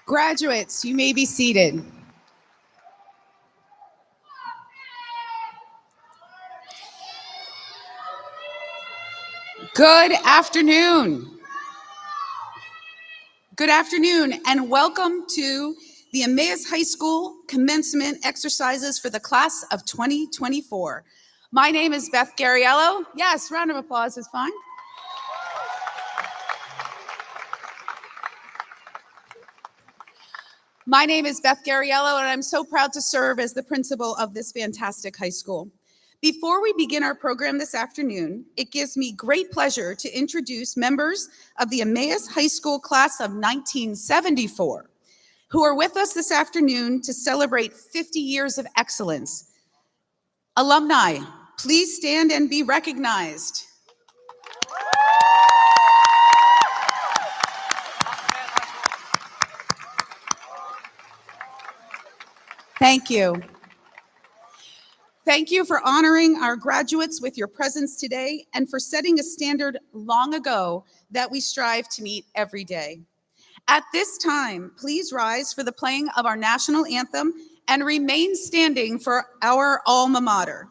Graduates, you may be seated. Good afternoon. Good afternoon, and welcome to the Emmaus High School commencement exercises for the class of 2024. My name is Beth Gariello. Yes, round of applause is fine. My name is Beth Gariello, and I'm so proud to serve as the principal of this fantastic high school. Before we begin our program this afternoon, it gives me great pleasure to introduce members of the Emmaus High School class of 1974, who are with us this afternoon to celebrate 50 years of excellence. Alumni, please stand and be recognized. Thank you. Thank you for honoring our graduates with your presence today and for setting a standard long ago that we strive to meet every day. At this time, please rise for the playing of our national anthem and remain standing for our alma mater.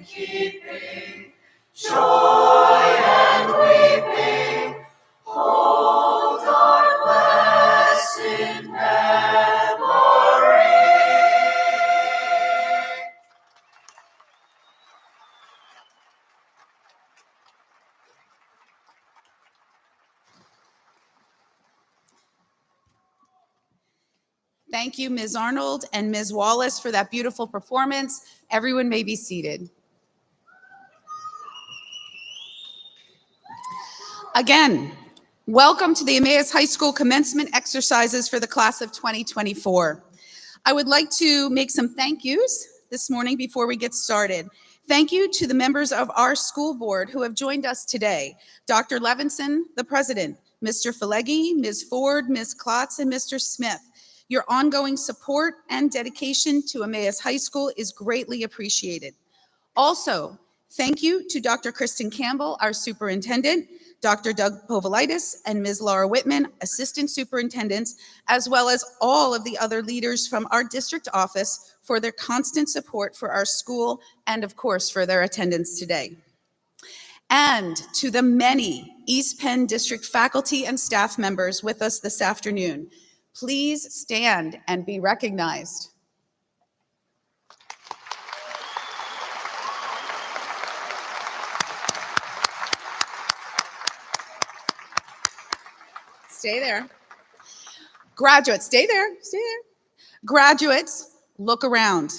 keeping, joy and weeping, hold our blessed memory. Thank you, Ms. Arnold and Ms. Wallace, for that beautiful performance. Everyone may be seated. Again, welcome to the Emmaus High School commencement exercises for the class of 2024. I would like to make some thank yous this morning before we get started. Thank you to the members of our school board who have joined us today. Dr. Levinson, the president, Mr. Filegi, Ms. Ford, Ms. Klotz, and Mr. Smith. Your ongoing support and dedication to Emmaus High School is greatly appreciated. Also, thank you to Dr. Kristen Campbell, our superintendent, Dr. Doug Povolitis, and Ms. Laura Whitman, assistant superintendents, as well as all of the other leaders from our district office for their constant support for our school and, of course, for their attendance today. And to the many East Penn District faculty and staff members with us this afternoon, please stand and be recognized. Stay there. Graduates, stay there, stay there. Graduates, look around.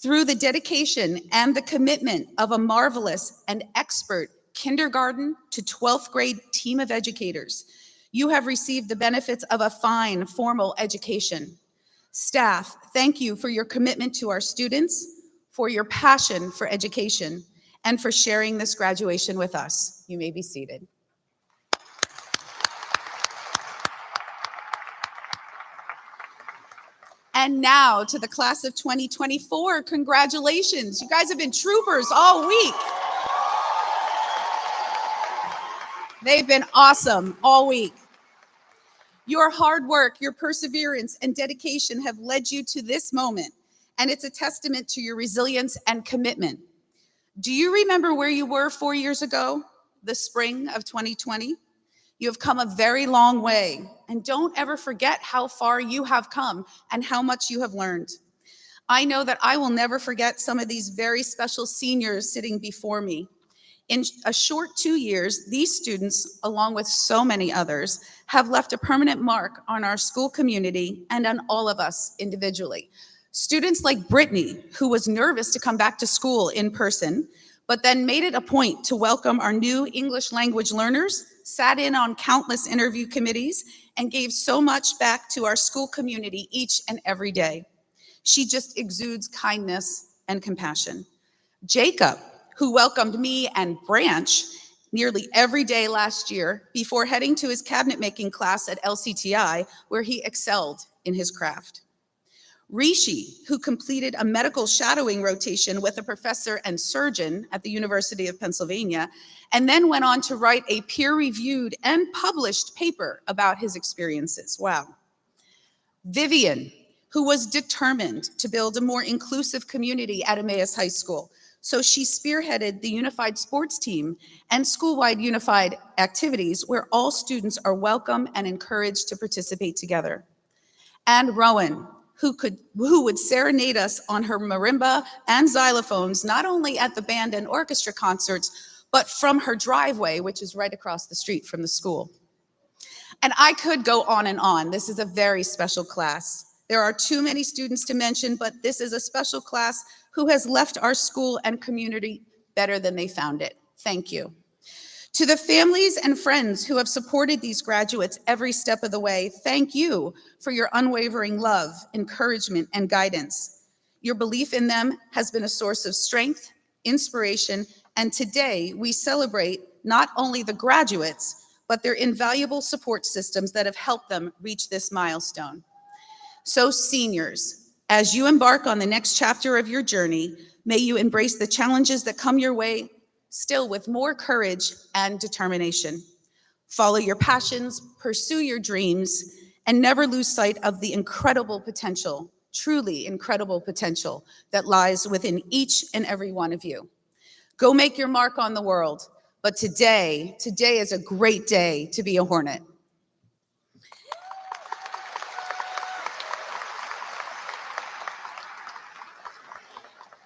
Through the dedication and the commitment of a marvelous and expert kindergarten to 12th grade team of educators, you have received the benefits of a fine formal education. Staff, thank you for your commitment to our students, for your passion for education, and for sharing this graduation with us. You may be seated. And now to the class of 2024, congratulations. You guys have been troopers all week. They've been awesome all week. Your hard work, your perseverance, and dedication have led you to this moment, and it's a testament to your resilience and commitment. Do you remember where you were 4 years ago, the spring of 2020? You have come a very long way, and don't ever forget how far you have come and how much you have learned. I know that I will never forget some of these very special seniors sitting before me. In a short 2 years, these students, along with so many others, have left a permanent mark on our school community and on all of us individually. Students like Brittany, who was nervous to come back to school in person, but then made it a point to welcome our new English language learners, sat in on countless interview committees, and gave so much back to our school community each and every day. She just exudes kindness and compassion. Jacob, who welcomed me and Branch nearly every day last year before heading to his cabinet making class at LCTI, where he excelled in his craft. Rishi, who completed a medical shadowing rotation with a professor and surgeon at the University of Pennsylvania, and then went on to write a peer-reviewed and published paper about his experiences. Wow. Vivian, who was determined to build a more inclusive community at Emmaus High School, so she spearheaded the unified sports team and school-wide unified activities where all students are welcome and encouraged to participate together. And Rowan, who would serenade us on her marimba and xylophones, not only at the band and orchestra concerts, but from her driveway, which is right across the street from the school. And I could go on and on. This is a very special class. There are too many students to mention, but this is a special class who has left our school and community better than they found it. Thank you. To the families and friends who have supported these graduates every step of the way, thank you for your unwavering love, encouragement, and guidance. Your belief in them has been a source of strength, inspiration, and today we celebrate not only the graduates, but their invaluable support systems that have helped them reach this milestone. So seniors, as you embark on the next chapter of your journey, may you embrace the challenges that come your way, still with more courage and determination. Follow your passions, pursue your dreams, and never lose sight of the incredible potential, truly incredible potential that lies within each and every one of you. Go make your mark on the world. But today is a great day to be a Hornet.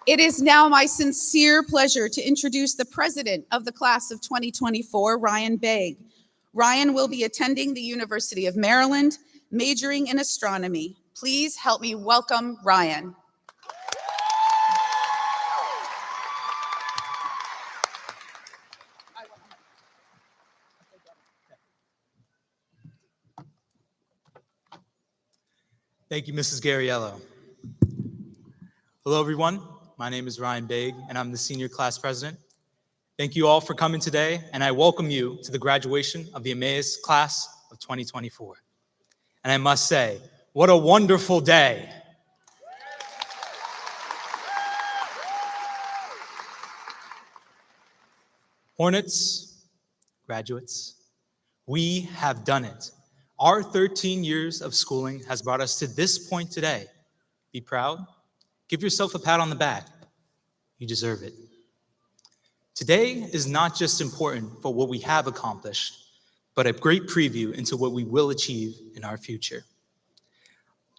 It is now my sincere pleasure to introduce the president of the class of 2024, Ryan Begg. Ryan will be attending the University of Maryland, majoring in astronomy. Please help me welcome Ryan. Thank you, Mrs. Garriello. Hello, everyone. My name is Ryan Begg, and I'm the senior class president. Thank you all for coming today, and I welcome you to the graduation of the Emmaus class of 2024. And I must say, what a wonderful day. Hornets, graduates, we have done it. Our 13 years of schooling has brought us to this point today. Be proud. Give yourself a pat on the back. You deserve it. Today is not just important for what we have accomplished, but a great preview into what we will achieve in our future.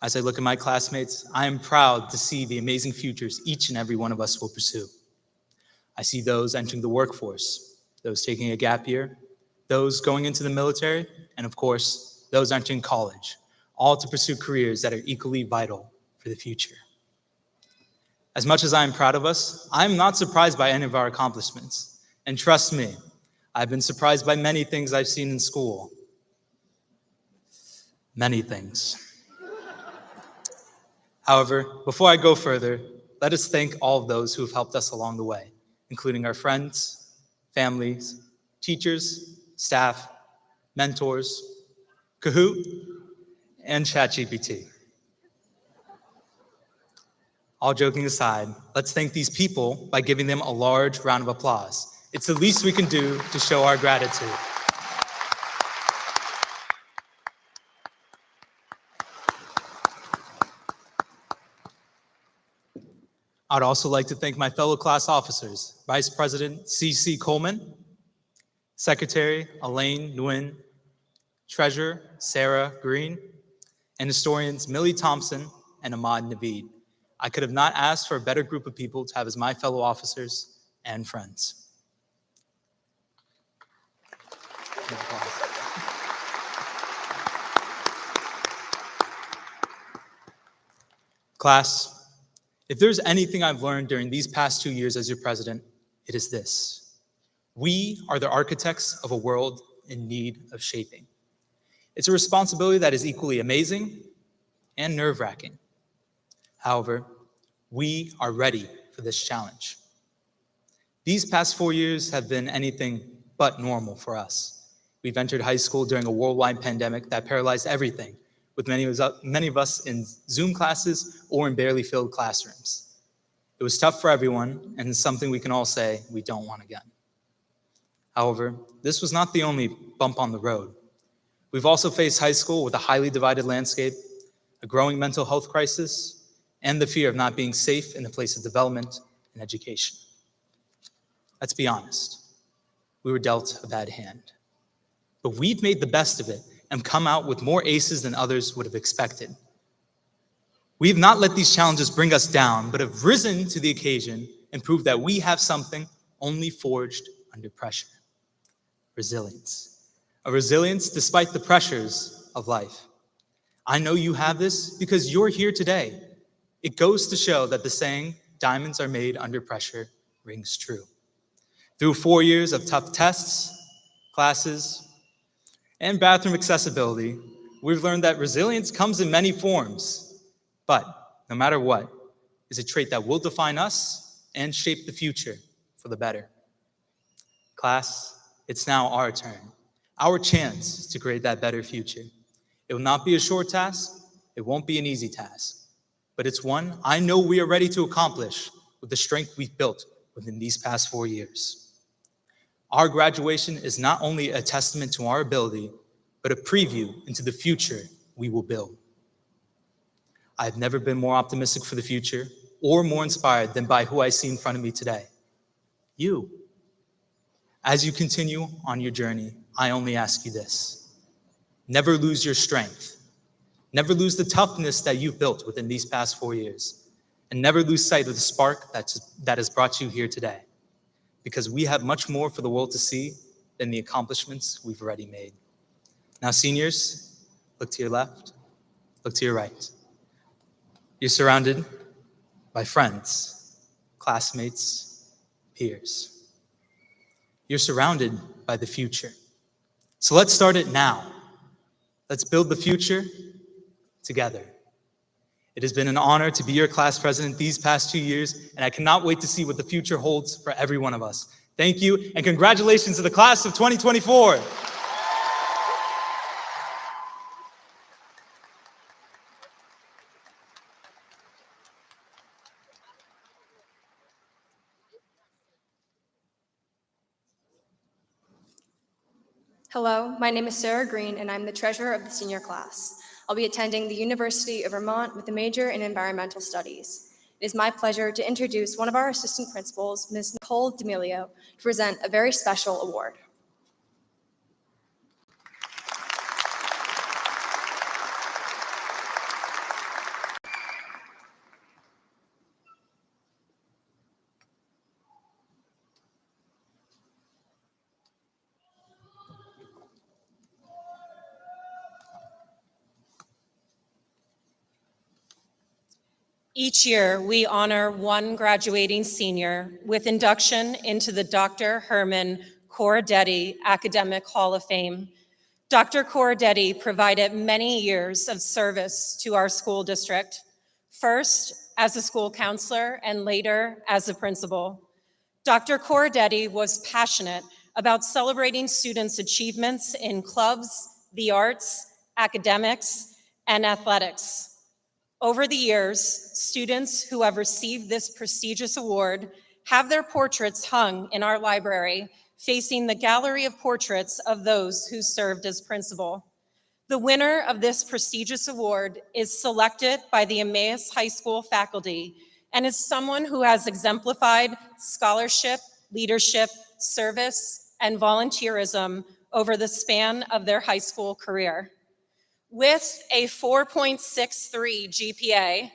As I look at my classmates, I am proud to see the amazing futures each and every one of us will pursue. I see those entering the workforce, those taking a gap year, those going into the military, and of course, those entering college, all to pursue careers that are equally vital for the future. As much as I am proud of us, I'm not surprised by any of our accomplishments. And trust me, I've been surprised by many things I've seen in school. Many things. However, before I go further, let us thank all of those who have helped us along the way, including our friends, families, teachers, staff, mentors, Kahoot, and ChatGPT. All joking aside, let's thank these people by giving them a large round of applause. It's the least we can do to show our gratitude. I'd also like to thank my fellow class officers, Vice President C.C. Coleman, Secretary Elaine Nguyen, Treasurer Sarah Green, and historians Millie Thompson and Ahmad Naveed. I could have not asked for a better group of people to have as my fellow officers and friends. Class, if there's anything I've learned during these past 2 years as your president, it is this. We are the architects of a world in need of shaping. It's a responsibility that is equally amazing and nerve-wracking. However, we are ready for this challenge. These past 4 years have been anything but normal for us. We've entered high school during a worldwide pandemic that paralyzed everything, with many of us in Zoom classes or in barely filled classrooms. It was tough for everyone, and it's something we can all say we don't want again. However, this was not the only bump on the road. We've also faced high school with a highly divided landscape, a growing mental health crisis, and the fear of not being safe in the place of development and education. Let's be honest, we were dealt a bad hand. But we've made the best of it and come out with more aces than others would have expected. We have not let these challenges bring us down, but have risen to the occasion and proved that we have something only forged under pressure: resilience. A resilience despite the pressures of life. I know you have this because you're here today. It goes to show that the saying, diamonds are made under pressure, rings true. Through 4 years of tough tests, classes, and bathroom accessibility, we've learned that resilience comes in many forms, but no matter what, is a trait that will define us and shape the future for the better. Class, it's now our turn, our chance to create that better future. It will not be a short task, it won't be an easy task, but it's one I know we are ready to accomplish with the strength we've built within these past 4 years. Our graduation is not only a testament to our ability, but a preview into the future we will build. I've never been more optimistic for the future or more inspired than by who I see in front of me today. You. As you continue on your journey, I only ask you this. Never lose your strength. Never lose the toughness that you've built within these past 4 years. And never lose sight of the spark that has brought you here today. Because we have much more for the world to see than the accomplishments we've already made. Now, seniors, look to your left, look to your right. You're surrounded by friends, classmates, peers. You're surrounded by the future. So let's start it now. Let's build the future together. It has been an honor to be your class president these past 2 years, and I cannot wait to see what the future holds for every one of us. Thank you, and congratulations to the class of 2024. Hello, my name is Sarah Green, and I'm the treasurer of the senior class. I'll be attending the University of Vermont with a major in environmental studies. It is my pleasure to introduce one of our assistant principals, Ms. Nicole D'Amelio, to present a very special award. Each year, we honor one graduating senior with induction into the Dr. Herman Corradetti Academic Hall of Fame. Dr. Corradetti provided many years of service to our school district, first as a school counselor and later as a principal. Dr. Corradetti was passionate about celebrating students' achievements in clubs, the arts, academics, and athletics. Over the years, students who have received this prestigious award have their portraits hung in our library, facing the gallery of portraits of those who served as principal. The winner of this prestigious award is selected by the Emmaus High School faculty and is someone who has exemplified scholarship, leadership, service, and volunteerism over the span of their high school career. With a 4.63 GPA,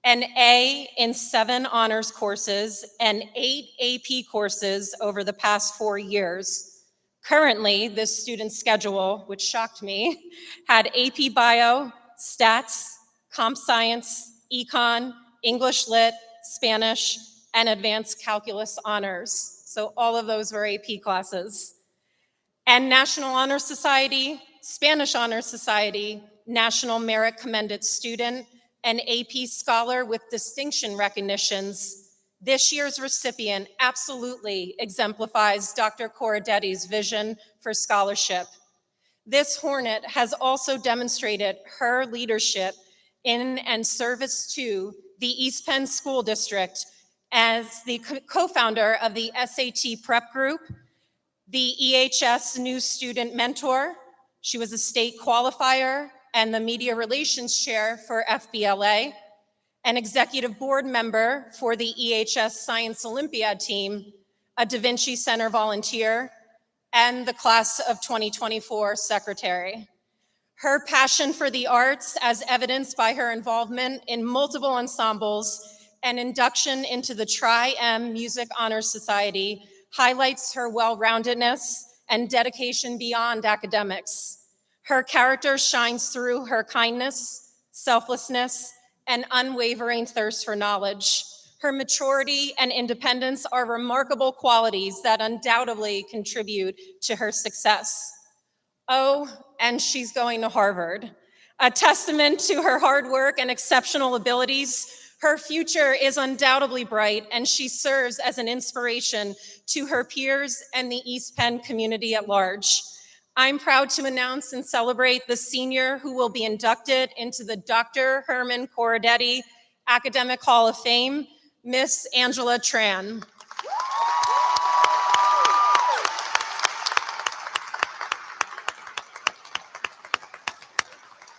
an A in 7 honors courses, and 8 AP courses over the past 4 years. Currently, this student's schedule, which shocked me, had AP Bio, Stats, Comp Science, Econ, English Lit, Spanish, and Advanced Calculus honors. So all of those were AP classes. And National Honor Society, Spanish Honor Society, National Merit Commended Student, and AP Scholar with distinction recognitions. This year's recipient absolutely exemplifies Dr. Corradetti's vision for scholarship. This Hornet has also demonstrated her leadership in and service to the East Penn School District as the co-founder of the SAT Prep Group, the EHS New Student Mentor. She was a state qualifier and the media relations chair for FBLA, an executive board member for the EHS Science Olympiad team, a Da Vinci Center volunteer, and the class of 2024 secretary. Her passion for the arts, as evidenced by her involvement in multiple ensembles and induction into the Tri-M Music Honor Society, highlights her well-roundedness and dedication beyond academics. Her character shines through her kindness, selflessness, and unwavering thirst for knowledge. Her maturity and independence are remarkable qualities that undoubtedly contribute to her success. Oh, and she's going to Harvard. A testament to her hard work and exceptional abilities, her future is undoubtedly bright, and she serves as an inspiration to her peers and the East Penn community at large. I'm proud to announce and celebrate the senior who will be inducted into the Dr. Herman Corradetti Academic Hall of Fame, Miss Angela Tran.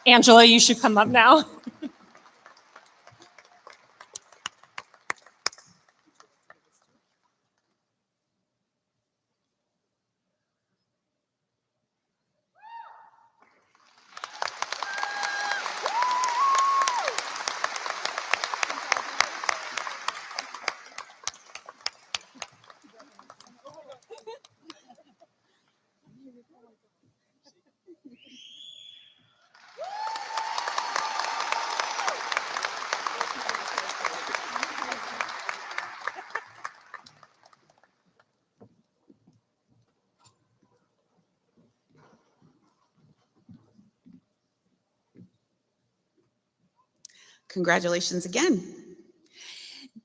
Angela, you should come up now. Congratulations again.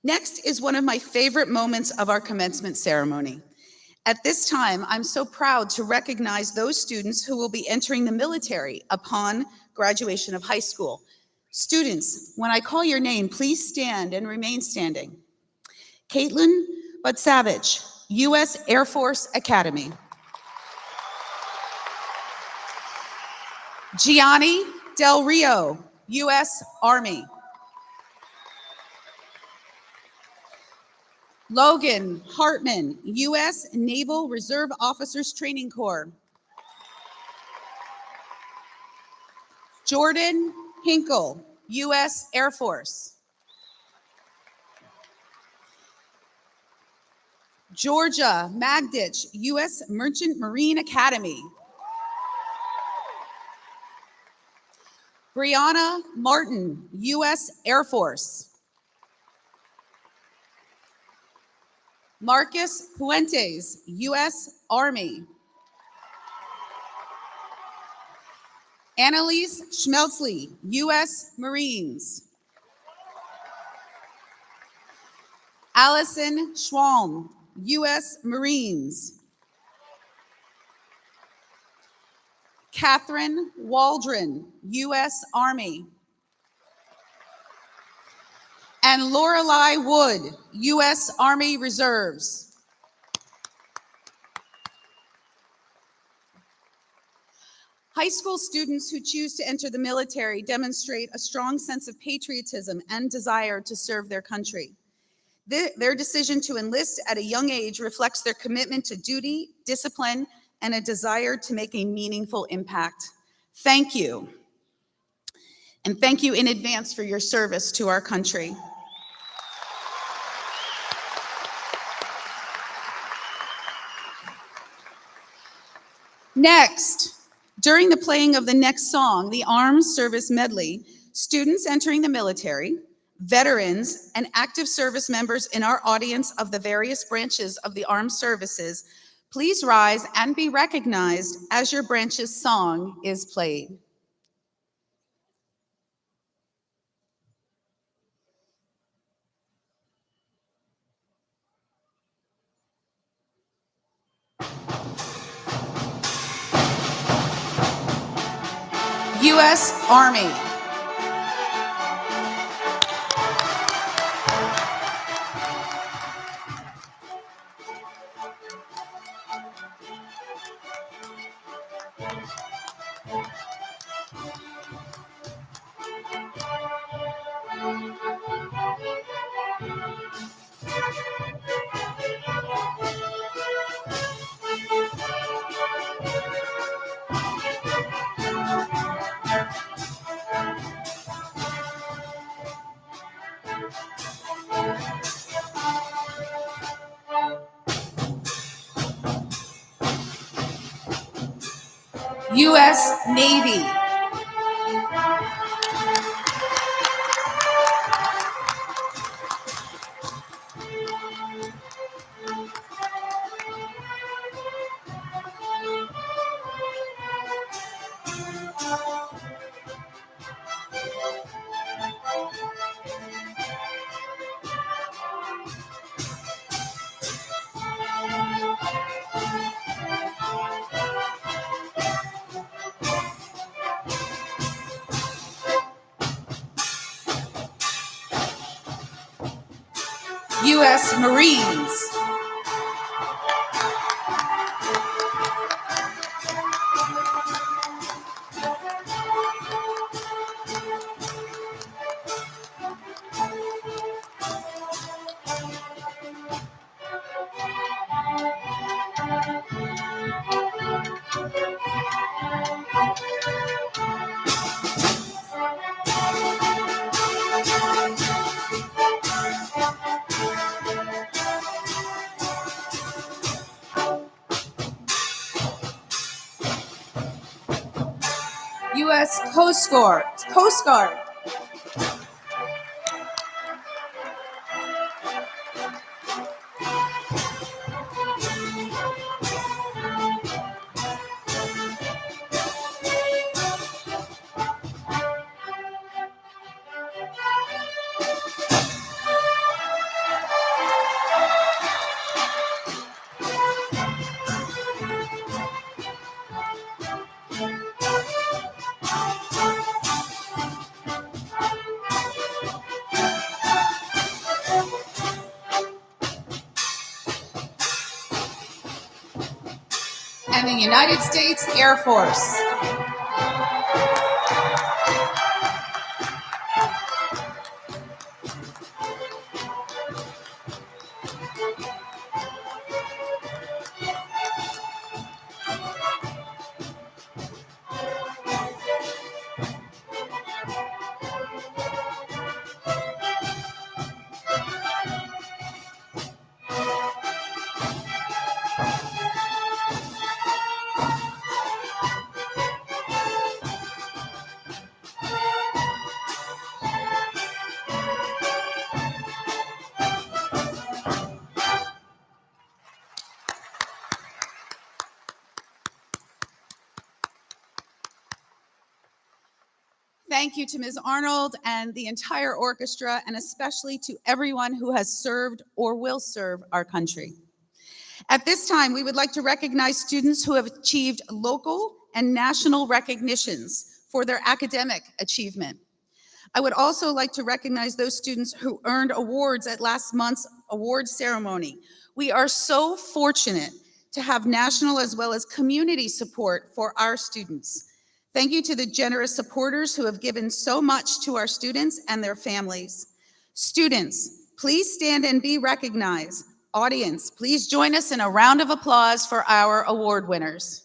Next is one of my favorite moments of our commencement ceremony. At this time, I'm so proud to recognize those students who will be entering the military upon graduation of high school. Students, when I call your name, please stand and remain standing. Caitlin Butsavich, U.S. Air Force Academy. Gianni Del Rio, U.S. Army. Logan Hartman, U.S. Naval Reserve Officers Training Corps. Jordan Hinkle, U.S. Air Force. Georgia Magdich, U.S. Merchant Marine Academy. Brianna Martin, U.S. Air Force. Marcus Puentes, U.S. Army. Annalise Schmelzli, U.S. Marines. Allison Schwalm, U.S. Marines. Catherine Waldron, U.S. Army. And Lorelei Wood, U.S. Army Reserves. High school students who choose to enter the military demonstrate a strong sense of patriotism and desire to serve their country. Their decision to enlist at a young age reflects their commitment to duty, discipline, and a desire to make a meaningful impact. Thank you. And thank you in advance for your service to our country. Next, during the playing of the next song, the Armed Service Medley, students entering the military, veterans, and active service members in our audience of the various branches of the armed services, please rise and be recognized as your branch's song is played. U.S. Army. U.S. Navy. U.S. Marines. U.S. Coast Guard. Coast Guard. and the United States Air Force. Thank you to Ms. Arnold and the entire orchestra, and especially to everyone who has served or will serve our country. At this time, we would like to recognize students who have achieved local and national recognitions for their academic achievement. I would also like to recognize those students who earned awards at last month's awards ceremony. We are so fortunate to have national as well as community support for our students. Thank you to the generous supporters who have given so much to our students and their families. Students, please stand and be recognized. Audience, please join us in a round of applause for our award winners.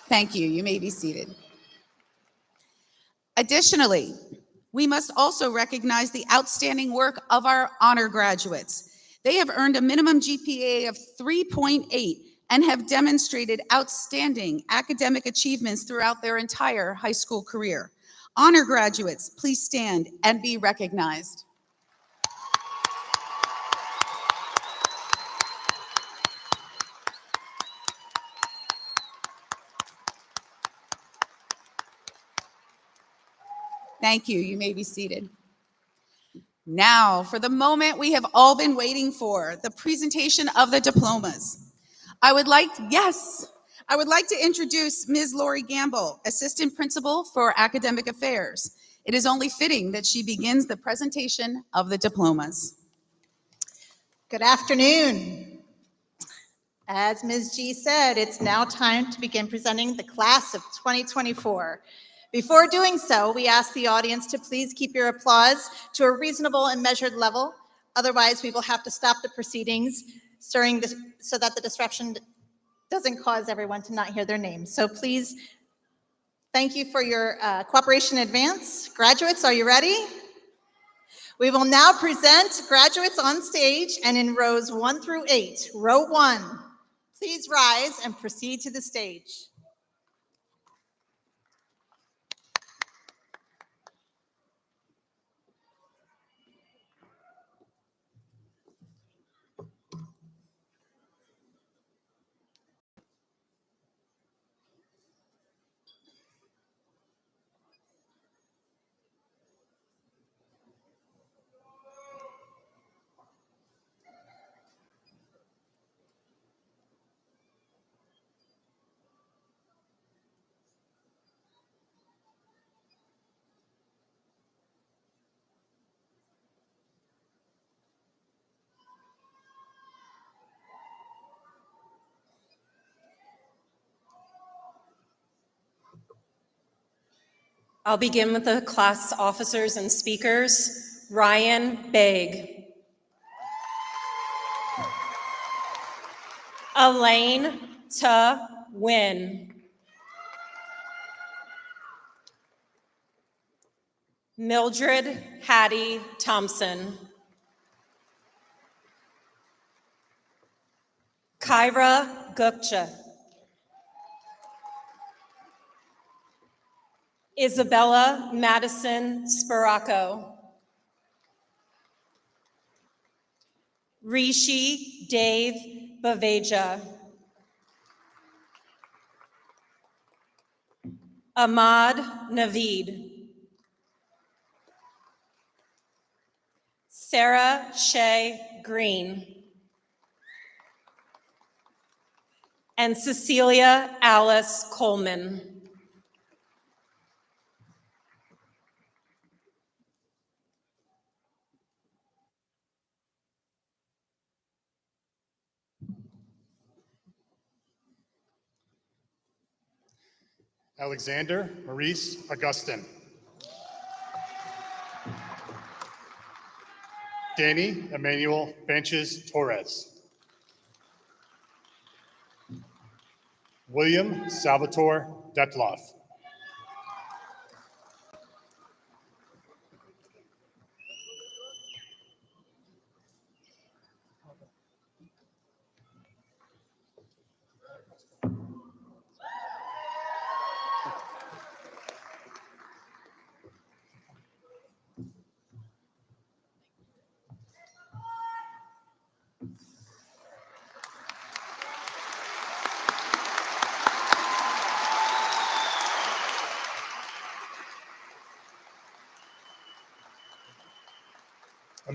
Thank you. You may be seated. Additionally, we must also recognize the outstanding work of our honor graduates. They have earned a minimum GPA of 3.8 and have demonstrated outstanding academic achievements throughout their entire high school career. Honor graduates, please stand and be recognized. Thank you. You may be seated. Now, for the moment we have all been waiting for, the presentation of the diplomas. I would like to introduce Ms. Lori Gamble, Assistant Principal for Academic Affairs. It is only fitting that she begins the presentation of the diplomas. Good afternoon. As Ms. G said, it's now time to begin presenting the class of 2024. Before doing so, we ask the audience to please keep your applause to a reasonable and measured level. Otherwise, we will have to stop the proceedings so that the disruption doesn't cause everyone to not hear their names. So please, thank you for your cooperation in advance. Graduates, are you ready? We will now present graduates on stage and in rows 1 through 8. Row 1, please rise and proceed to the stage. I'll begin with the class officers and speakers. Ryan Begg. Elaine Ta Win. Mildred Hattie Thompson. Kyra Gupta. Isabella Madison Sparaco. Rishi Dave Baveja. Ahmad Naveed. Sarah Shea Green. and Cecilia Alice Coleman. Alexander Maurice Augustin. Danny Emmanuel Benches Torres. William Salvatore Detloff.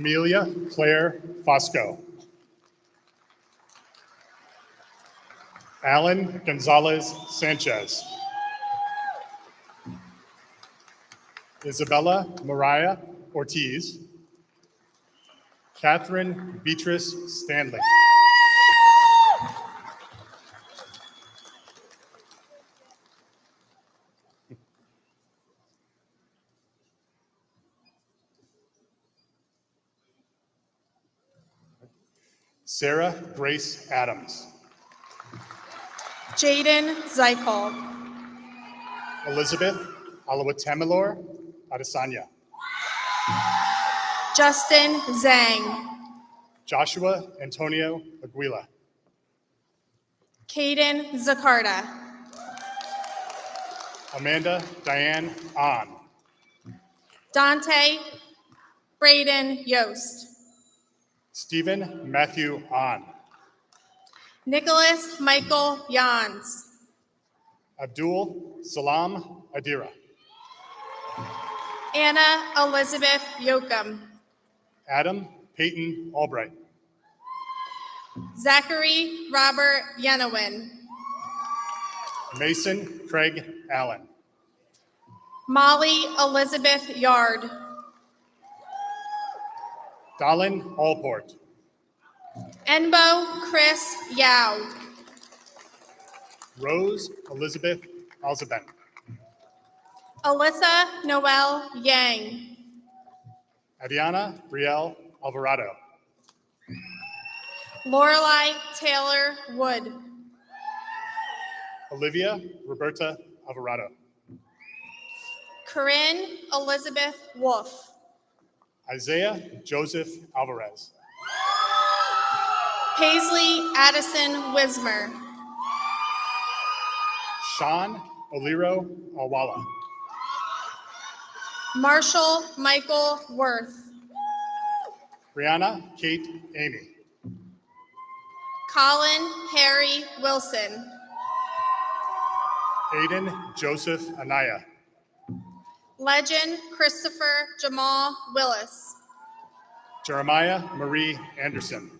Amelia Claire Fosco. Alan Gonzalez Sanchez. Isabella Mariah Ortiz. Catherine Beatrice Stanley. Sarah Grace Adams. Jaden Zykel. Elizabeth Alawatamilor Adesanya. Justin Zhang. Joshua Antonio Aguila. Caden Zakarta. Amanda Diane Ahn. Dante Braden Yost. Stephen Matthew Ahn. Nicholas Michael Jans. Abdul Salam Adira. Anna Elizabeth Yoakum. Adam Peyton Albright. Zachary Robert Yenowin. Mason Craig Allen. Molly Elizabeth Yard. Dallin Allport. Enbo Chris Yao. Rose Elizabeth Alzaben. Alyssa Noel Yang. Adiana Brielle Alvarado. Lorelei Taylor Wood. Olivia Roberta Alvarado. Corinne Elizabeth Wolf. Isaiah Joseph Alvarez. Paisley Addison Wismer. Sean Oliro Alwala. Marshall Michael Worth. Brianna Kate Amy. Colin Harry Wilson. Aiden Joseph Anaya. Legend Christopher Jamal Willis. Jeremiah Marie Anderson.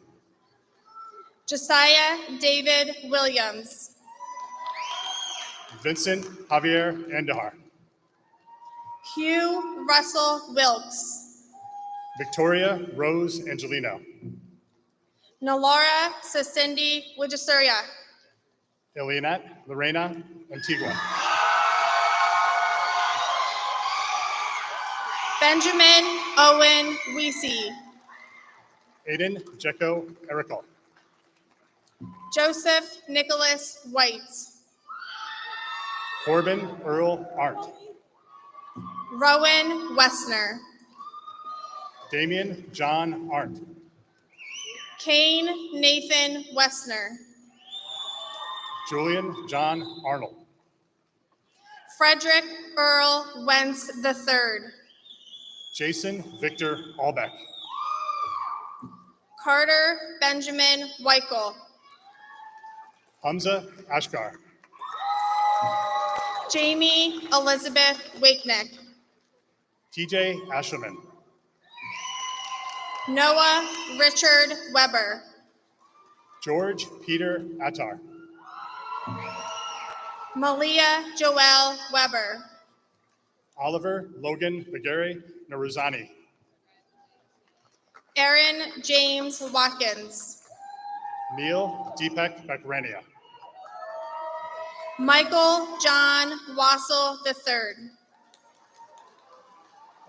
Josiah David Williams. Vincent Javier Andahar. Hugh Russell Wilkes. Victoria Rose Angelino. Nalara Sacindy Wijesuria. Elianette Lorena Antigua. Benjamin Owen Weesey. Aiden Jekko Ericol. Joseph Nicholas White. Corbin Earl Arndt. Rowan Westner. Damian John Arndt. Kane Nathan Westner. Julian John Arnold. Frederick Earl Wentz III. Jason Victor Albeck. Carter Benjamin Weichel. Hamza Ashkar. Jamie Elizabeth Wakenick. TJ Asherman. Noah Richard Weber. George Peter Attar. Malia Joelle Weber. Oliver Logan Bagari Naruzani. Aaron James Watkins. Neil Deepak Bakrania. Michael John Wassel III.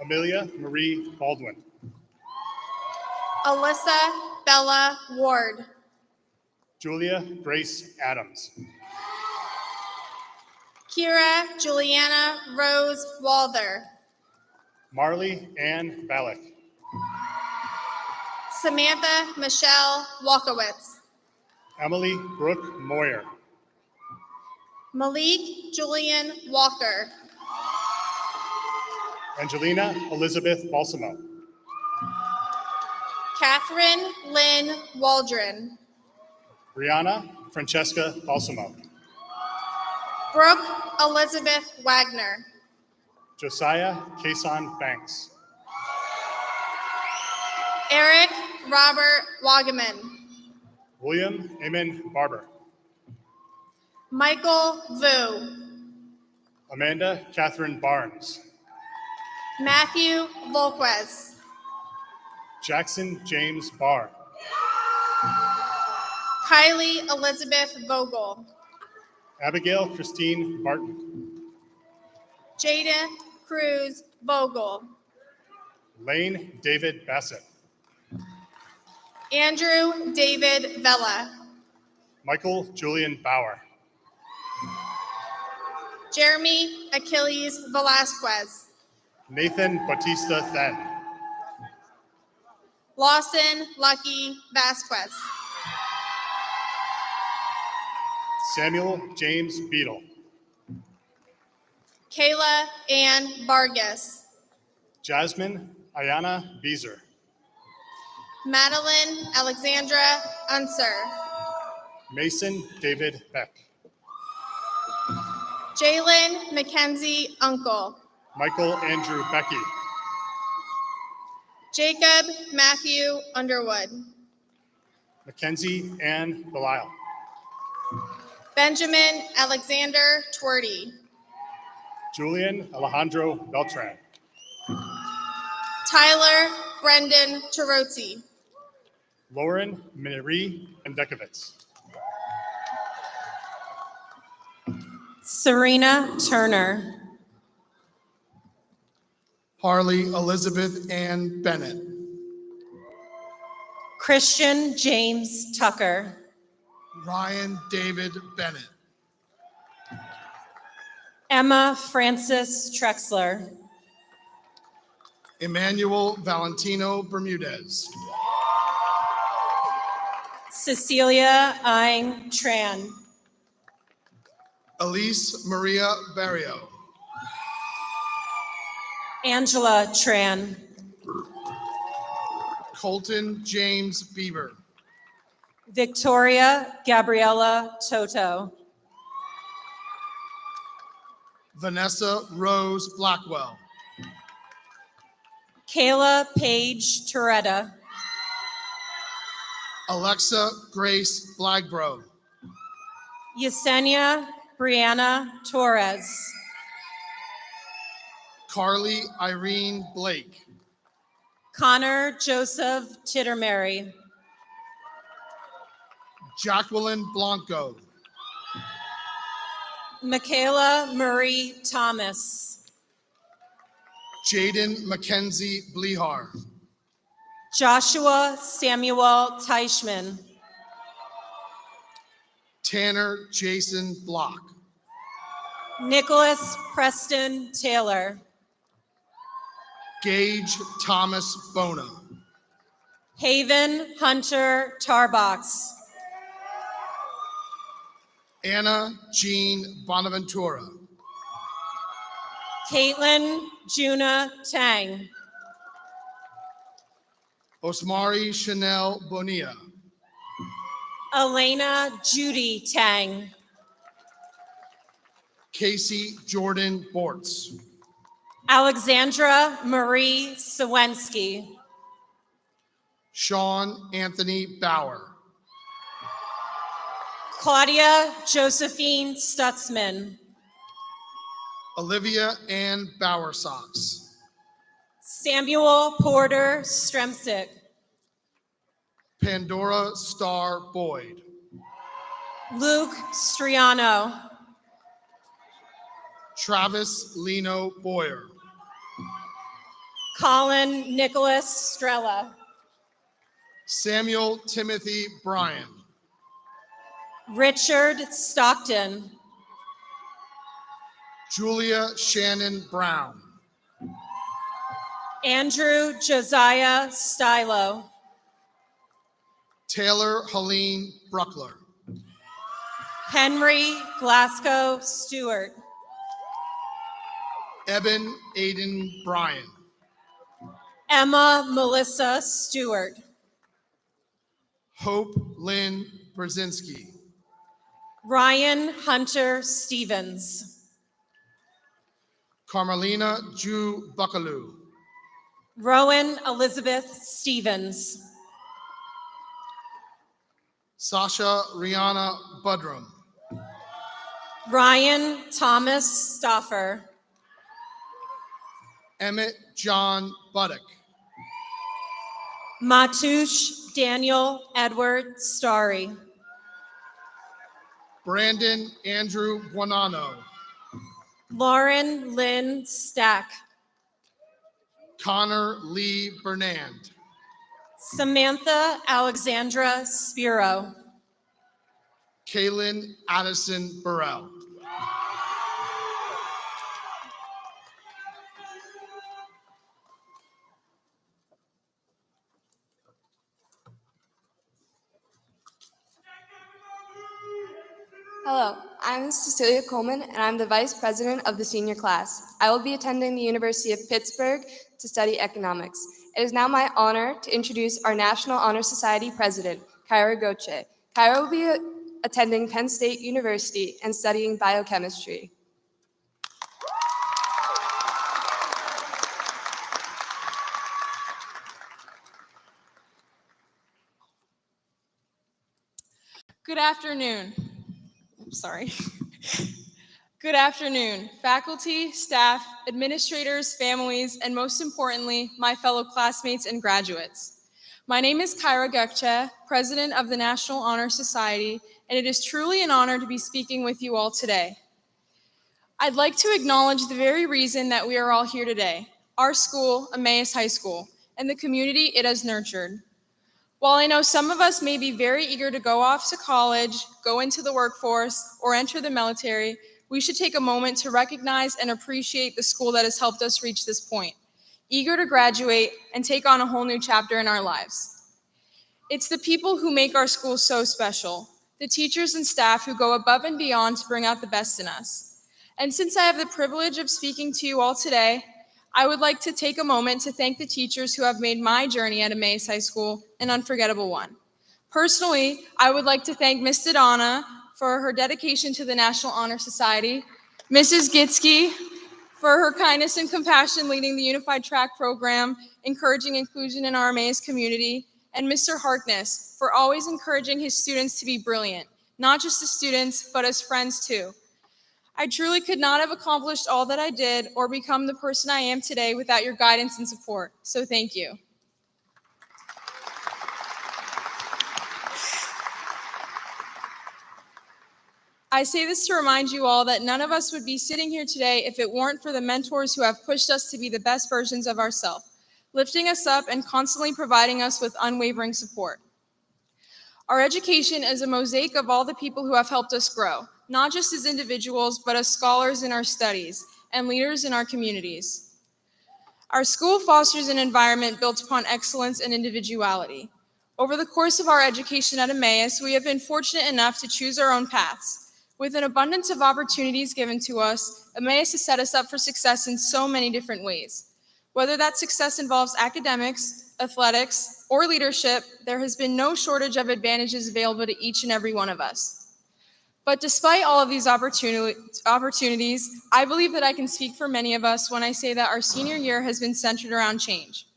Amelia Marie Baldwin. Alyssa Bella Ward. Julia Grace Adams. Kira Juliana Rose Walther. Marley Ann Ballack. Samantha Michelle Walkowitz. Emily Brooke Moyer. Malik Julian Walker. Angelina Elizabeth Balsamo. Catherine Lynn Waldron. Brianna Francesca Balsamo. Brooke Elizabeth Wagner. Josiah Kason Banks. Eric Robert Wagaman. William Amen Barber. Michael Vu. Amanda Catherine Barnes. Matthew Volquez. Jackson James Barr. Kylie Elizabeth Vogel. Abigail Christine Barton. Jada Cruz Vogel. Lane David Bassett. Andrew David Vella. Michael Julian Bauer. Jeremy Achilles Velasquez. Nathan Bautista Then. Lawson Lucky Vasquez. Samuel James Beadle. Kayla Ann Vargas. Jasmine Ayana Beezer. Madeline Alexandra Unser. Mason David Beck. Jalen Mackenzie Uncle. Michael Andrew Becky. Jacob Matthew Underwood. Mackenzie Ann Belial. Benjamin Alexander Twerdy. Julian Alejandro Beltran. Tyler Brendan Tarozzi. Lauren Marie Endekovitz. Serena Turner. Harley Elizabeth Ann Bennett. Christian James Tucker. Ryan David Bennett. Emma Frances Trexler. Emmanuel Valentino Bermudez. Cecilia Ing Tran. Elise Maria Barrio. Angela Tran. Colton James Bieber. Victoria Gabriela Toto. Vanessa Rose Blackwell. Kayla Paige Toretta. Alexa Grace Blagbro. Yesenia Brianna Torres. Carly Irene Blake. Connor Joseph Tittermary. Jacqueline Blanco. Michaela Marie Thomas. Jaden Mackenzie Blehar. Joshua Samuel Teichman. Tanner Jason Block. Nicholas Preston Taylor. Gage Thomas Bona. Haven Hunter Tarbox. Anna Jean Bonaventura. Caitlin Juna Tang. Osmari Chanel Bonilla. Elena Judy Tang. Casey Jordan Bortz. Alexandra Marie Sawensky. Sean Anthony Bauer. Claudia Josephine Stutzman. Olivia Ann Bowersox. Samuel Porter Stremsick. Pandora Star Boyd. Luke Striano. Travis Lino Boyer. Colin Nicholas Strella. Samuel Timothy Bryan. Richard Stockton. Julia Shannon Brown. Andrew Josiah Stylo. Taylor Helene Bruckler. Henry Glasgow Stewart. Eben Aiden Bryan. Emma Melissa Stewart. Hope Lynn Brzezinski. Ryan Hunter Stevens. Carmelina Ju Buckaloo. Rowan Elizabeth Stevens. Sasha Rihanna Budrum. Ryan Thomas Stoffer. Emmett John Buddick. Matush Daniel Edward Starry. Brandon Andrew Buonanno. Lauren Lynn Stack. Connor Lee Bernand. Samantha Alexandra Spiro. Kaylin Addison Burrell. Hello, I'm Cecilia Coleman, and I'm the Vice President of the senior class. I will be attending the University of Pittsburgh to study economics. It is now my honor to introduce our National Honor Society President, Kyra Goche. Kyra will be attending Penn State University and studying biochemistry. Good afternoon. Sorry. Good afternoon, faculty, staff, administrators, families, and most importantly, my fellow classmates and graduates. My name is Kyra Gökçe, President of the National Honor Society, and it is truly an honor to be speaking with you all today. I'd like to acknowledge the very reason that we are all here today, our school, Emmaus High School, and the community it has nurtured. While I know some of us may be very eager to go off to college, go into the workforce, or enter the military, we should take a moment to recognize and appreciate the school that has helped us reach this point, eager to graduate and take on a whole new chapter in our lives. It's the people who make our school so special, the teachers and staff who go above and beyond to bring out the best in us. And since I have the privilege of speaking to you all today, I would like to take a moment to thank the teachers who have made my journey at Emmaus High School an unforgettable one. Personally, I would like to thank Ms. Dodonna for her dedication to the National Honor Society, Mrs. Gitsky for her kindness and compassion leading the Unified Track program, encouraging inclusion in our Emmaus community, and Mr. Harkness for always encouraging his students to be brilliant, not just as students, but as friends too. I truly could not have accomplished all that I did or become the person I am today without your guidance and support, so thank you. I say this to remind you all that none of us would be sitting here today if it weren't for the mentors who have pushed us to be the best versions of ourselves, lifting us up and constantly providing us with unwavering support. Our education is a mosaic of all the people who have helped us grow, not just as individuals, but as scholars in our studies and leaders in our communities. Our school fosters an environment built upon excellence and individuality. Over the course of our education at Emmaus, we have been fortunate enough to choose our own paths. With an abundance of opportunities given to us, Emmaus has set us up for success in so many different ways. Whether that success involves academics, athletics, or leadership, there has been no shortage of advantages available to each and every one of us. But despite all of these opportunities, I believe that I can speak for many of us when I say that our senior year has been centered around change.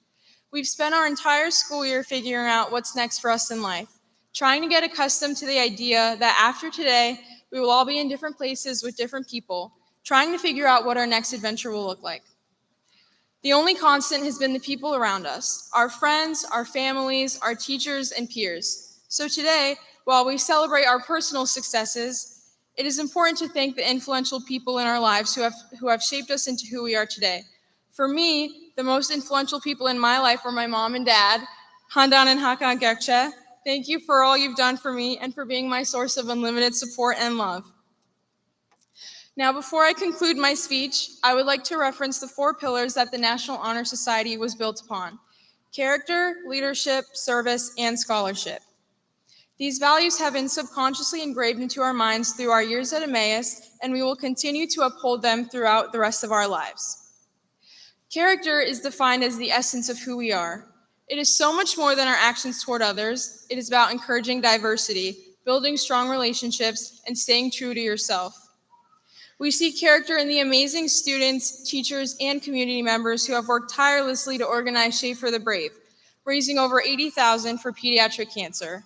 We've spent our entire school year figuring out what's next for us in life, trying to get accustomed to the idea that after today, we will all be in different places with different people, trying to figure out what our next adventure will look like. The only constant has been the people around us, our friends, our families, our teachers, and peers. So today, while we celebrate our personal successes, it is important to thank the influential people in our lives who have shaped us into who we are today. For me, the most influential people in my life were my mom and dad, Handan and Hakan Gökçe. Thank you for all you've done for me and for being my source of unlimited support and love. Now, before I conclude my speech, I would like to reference the 4 pillars that the National Honor Society was built upon: character, leadership, service, and scholarship. These values have been subconsciously engraved into our minds through our years at Emmaus, and we will continue to uphold them throughout the rest of our lives. Character is defined as the essence of who we are. It is so much more than our actions toward others. It is about encouraging diversity, building strong relationships, and staying true to yourself. We see character in the amazing students, teachers, and community members who have worked tirelessly to organize Shape for the Brave, raising over $80,000 for pediatric cancer.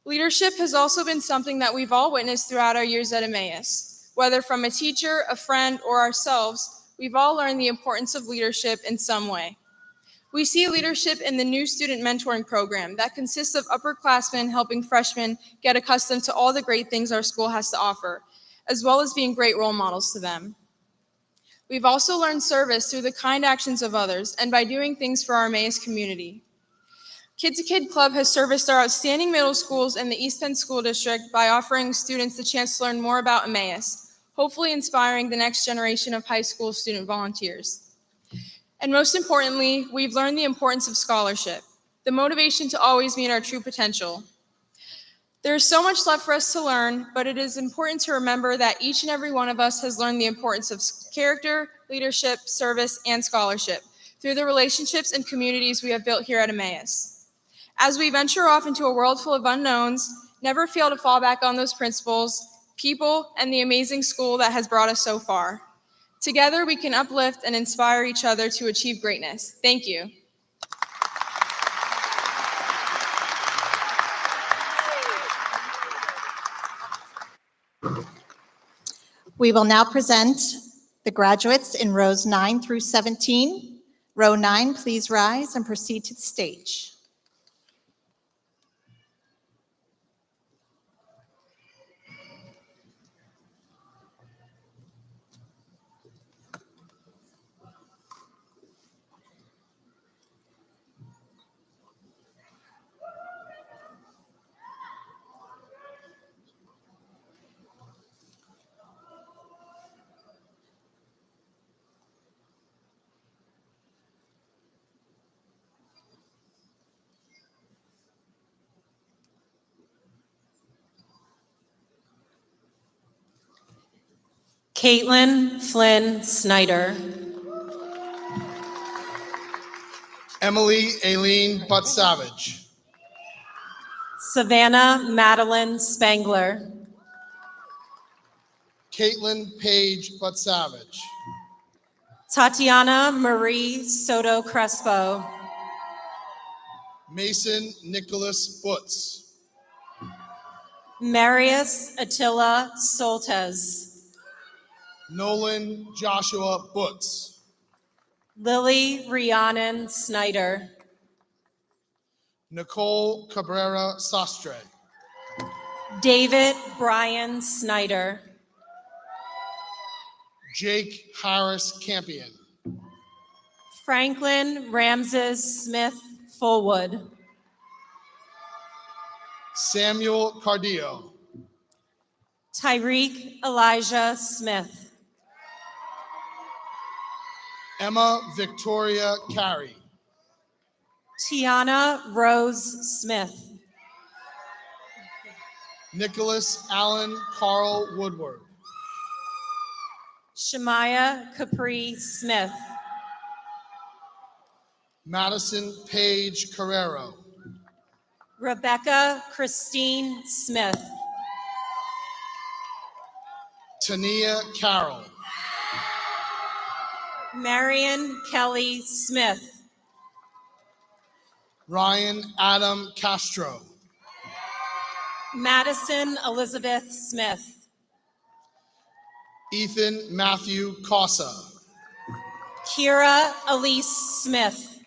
Leadership has also been something that we've all witnessed throughout our years at Emmaus. Whether from a teacher, a friend, or ourselves, we've all learned the importance of leadership in some way. We see leadership in the new student mentoring program that consists of upperclassmen helping freshmen get accustomed to all the great things our school has to offer, as well as being great role models to them. We've also learned service through the kind actions of others and by doing things for our Emmaus community. Kid to Kid Club has serviced our outstanding middle schools in the East Penn School District by offering students the chance to learn more about Emmaus, hopefully inspiring the next generation of high school student volunteers. And most importantly, we've learned the importance of scholarship, the motivation to always meet our true potential. There is so much left for us to learn, but it is important to remember that each and every one of us has learned the importance of character, leadership, service, and scholarship through the relationships and communities we have built here at Emmaus. As we venture off into a world full of unknowns, never fail to fall back on those principles, people, and the amazing school that has brought us so far. Together, we can uplift and inspire each other to achieve greatness. Thank you. We will now present the graduates in rows 9 through 17. Row 9, please rise and proceed to the stage. Caitlin Flynn Snyder. Emily Aileen Butt-Savage. Savannah Madeline Spangler. Caitlin Paige Butt-Savage. Tatiana Marie Soto Crespo. Mason Nicholas Butts. Marius Attila Soltes. Nolan Joshua Butts. Lily Rhiannon Snyder. Nicole Cabrera Sastre. David Brian Snyder. Jake Harris Campion. Franklin Ramses Smith Fullwood. Samuel Cardillo. Tyreek Elijah Smith. Emma Victoria Carey. Tiana Rose Smith. Nicholas Allen Carl Woodward. Shemaya Capri Smith. Madison Paige Carrero. Rebecca Christine Smith. Tania Carroll. Marion Kelly Smith. Ryan Adam Castro. Madison Elizabeth Smith. Ethan Matthew Casa. Kira Elise Smith.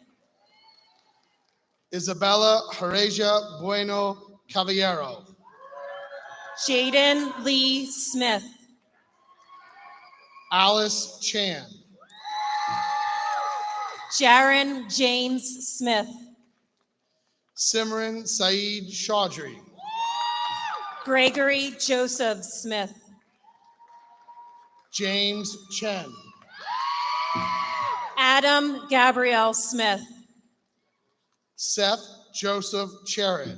Isabella Heresia Bueno Caballero. Jaden Lee Smith. Alice Chan. Jaron James Smith. Simran Saeed Chaudhry. Gregory Joseph Smith. James Chen. Adam Gabrielle Smith. Seth Joseph Cherrett.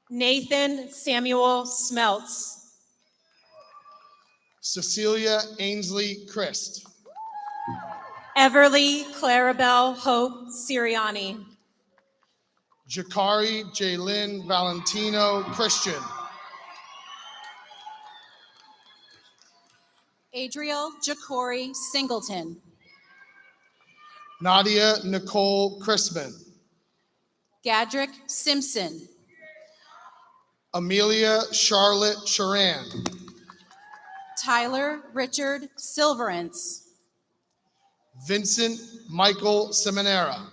Nathan Samuel Smeltz. Cecilia Ainsley Christ. Everly Clarabelle Hope Siriani. Jakari Jaylin Valentino Christian. Adriel Jacori Singleton. Nadia Nicole Crispin. Gadrick Simpson. Amelia Charlotte Sharan. Tyler Richard Silverance. Vincent Michael Seminara.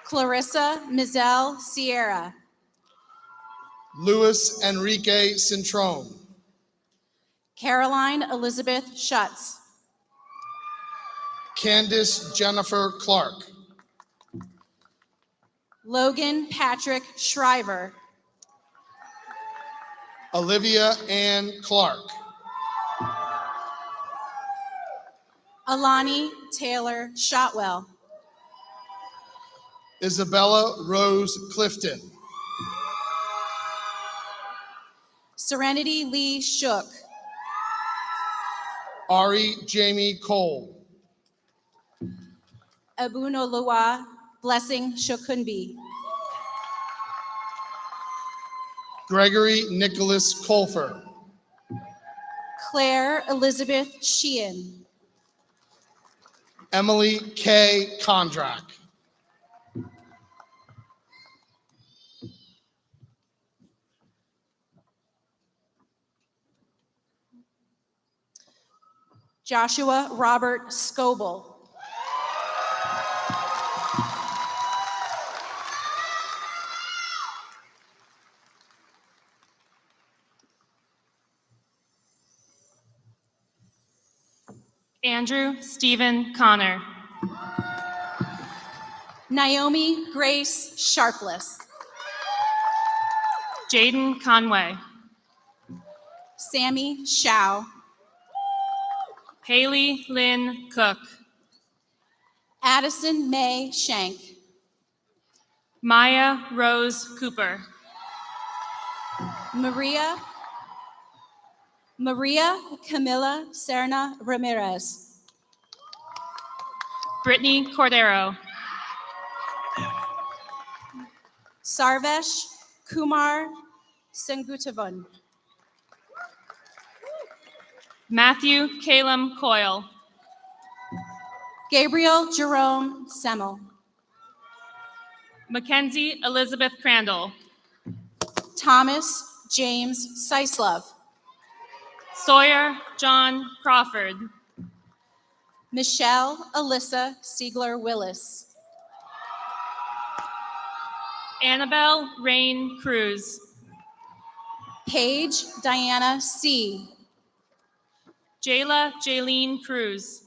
Clarissa Mizelle Sierra. Luis Enrique Cintrone. Caroline Elizabeth Schutz. Candace Jennifer Clark. Logan Patrick Shriver. Olivia Ann Clark. Alani Taylor Shotwell. Isabella Rose Clifton. Serenity Lee Shook. Ari Jamie Cole. Abunolowa Blessing Shokunbi. Gregory Nicholas Colfer. Claire Elizabeth Sheehan. Emily K. Kondrak. Joshua Robert Scoble. Andrew Stephen Connor. Naomi Grace Sharpless. Jaden Conway. Sammy Shao. Haley Lynn Cook. Addison May Shank. Maya Rose Cooper. Maria Camila Serna Ramirez. Brittany Cordero. Sarvesh Kumar Sengutavan. Matthew Calum Coyle. Gabriel Jerome Semmel. Mackenzie Elizabeth Crandall. Thomas James Seislove. Sawyer John Crawford. Michelle Alyssa Siegler Willis. Annabelle Rain Cruz. Paige Diana C. Jayla Jaylene Cruz.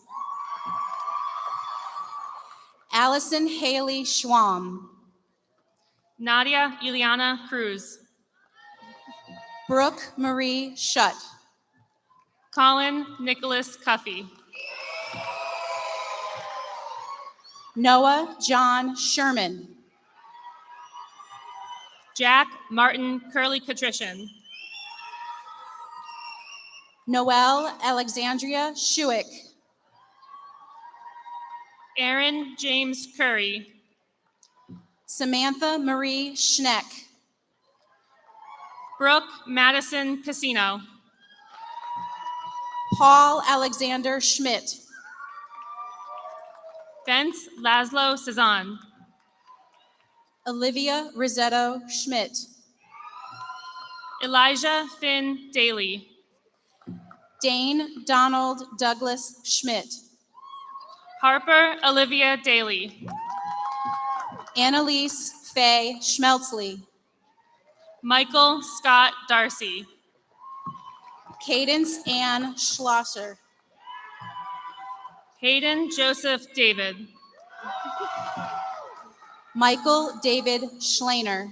Allison Haley Schwam. Nadia Ileana Cruz. Brooke Marie Shutt. Colin Nicholas Cuffey. Noah John Sherman. Jack Martin Curley Catrician. Noelle Alexandria Shuick. Aaron James Curry. Samantha Marie Schneck. Brooke Madison Casino. Paul Alexander Schmidt. Vince Laszlo Cezanne. Olivia Rosetto Schmidt. Elijah Finn Daly. Dane Donald Douglas Schmidt. Harper Olivia Daly. Annalise Faye Schmeltzley. Michael Scott Darcy. Cadence Ann Schlosser. Hayden Joseph David. Michael David Schlainer.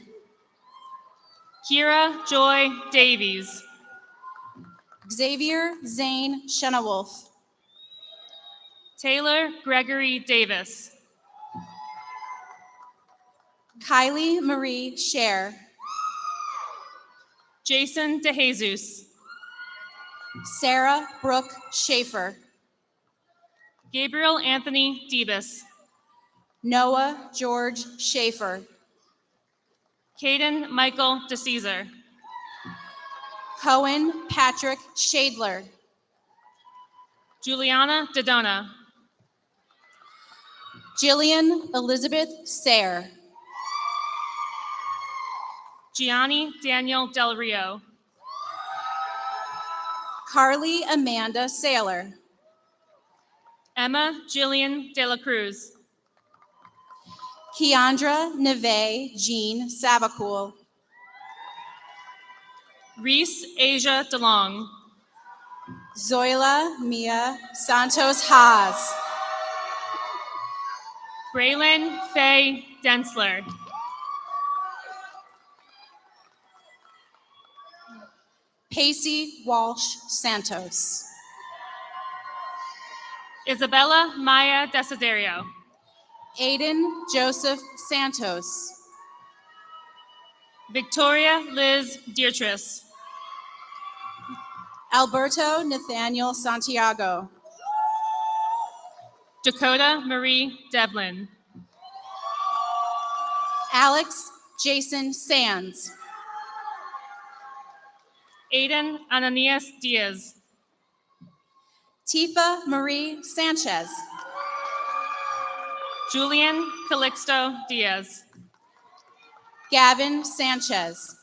Kira Joy Davies. Xavier Zane Shenawolf. Taylor Gregory Davis. Kylie Marie Scher. Jason DeJesus. Sarah Brooke Schaefer. Gabriel Anthony Debus. Noah George Schaefer. Caden Michael DeCesar. Cohen Patrick Shadler. Juliana Dodona. Jillian Elizabeth Sayre. Gianni Daniel Del Rio. Carly Amanda Saylor. Emma Jillian De La Cruz. Keandra Neve Jean Savacool. Reese Asia DeLong. Zoila Mia Santos Haas. Braylon Faye Densler. Pacey Walsh Santos. Isabella Maya Desiderio. Aiden Joseph Santos. Victoria Liz Dietrich. Alberto Nathaniel Santiago. Dakota Marie Devlin. Alex Jason Sands. Aiden Ananias Diaz. Tifa Marie Sanchez. Julian Calixto Diaz. Gavin Sanchez.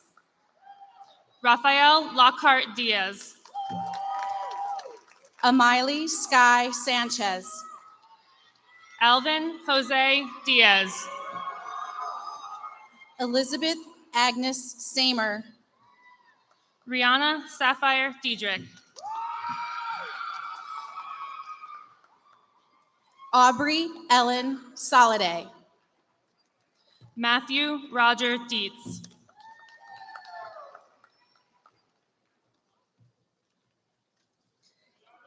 Rafael Lockhart Diaz. Amiley Sky Sanchez. Alvin Jose Diaz. Elizabeth Agnes Samer. Rihanna Sapphire Diedrich. Aubrey Ellen Soliday. Matthew Roger Dietz.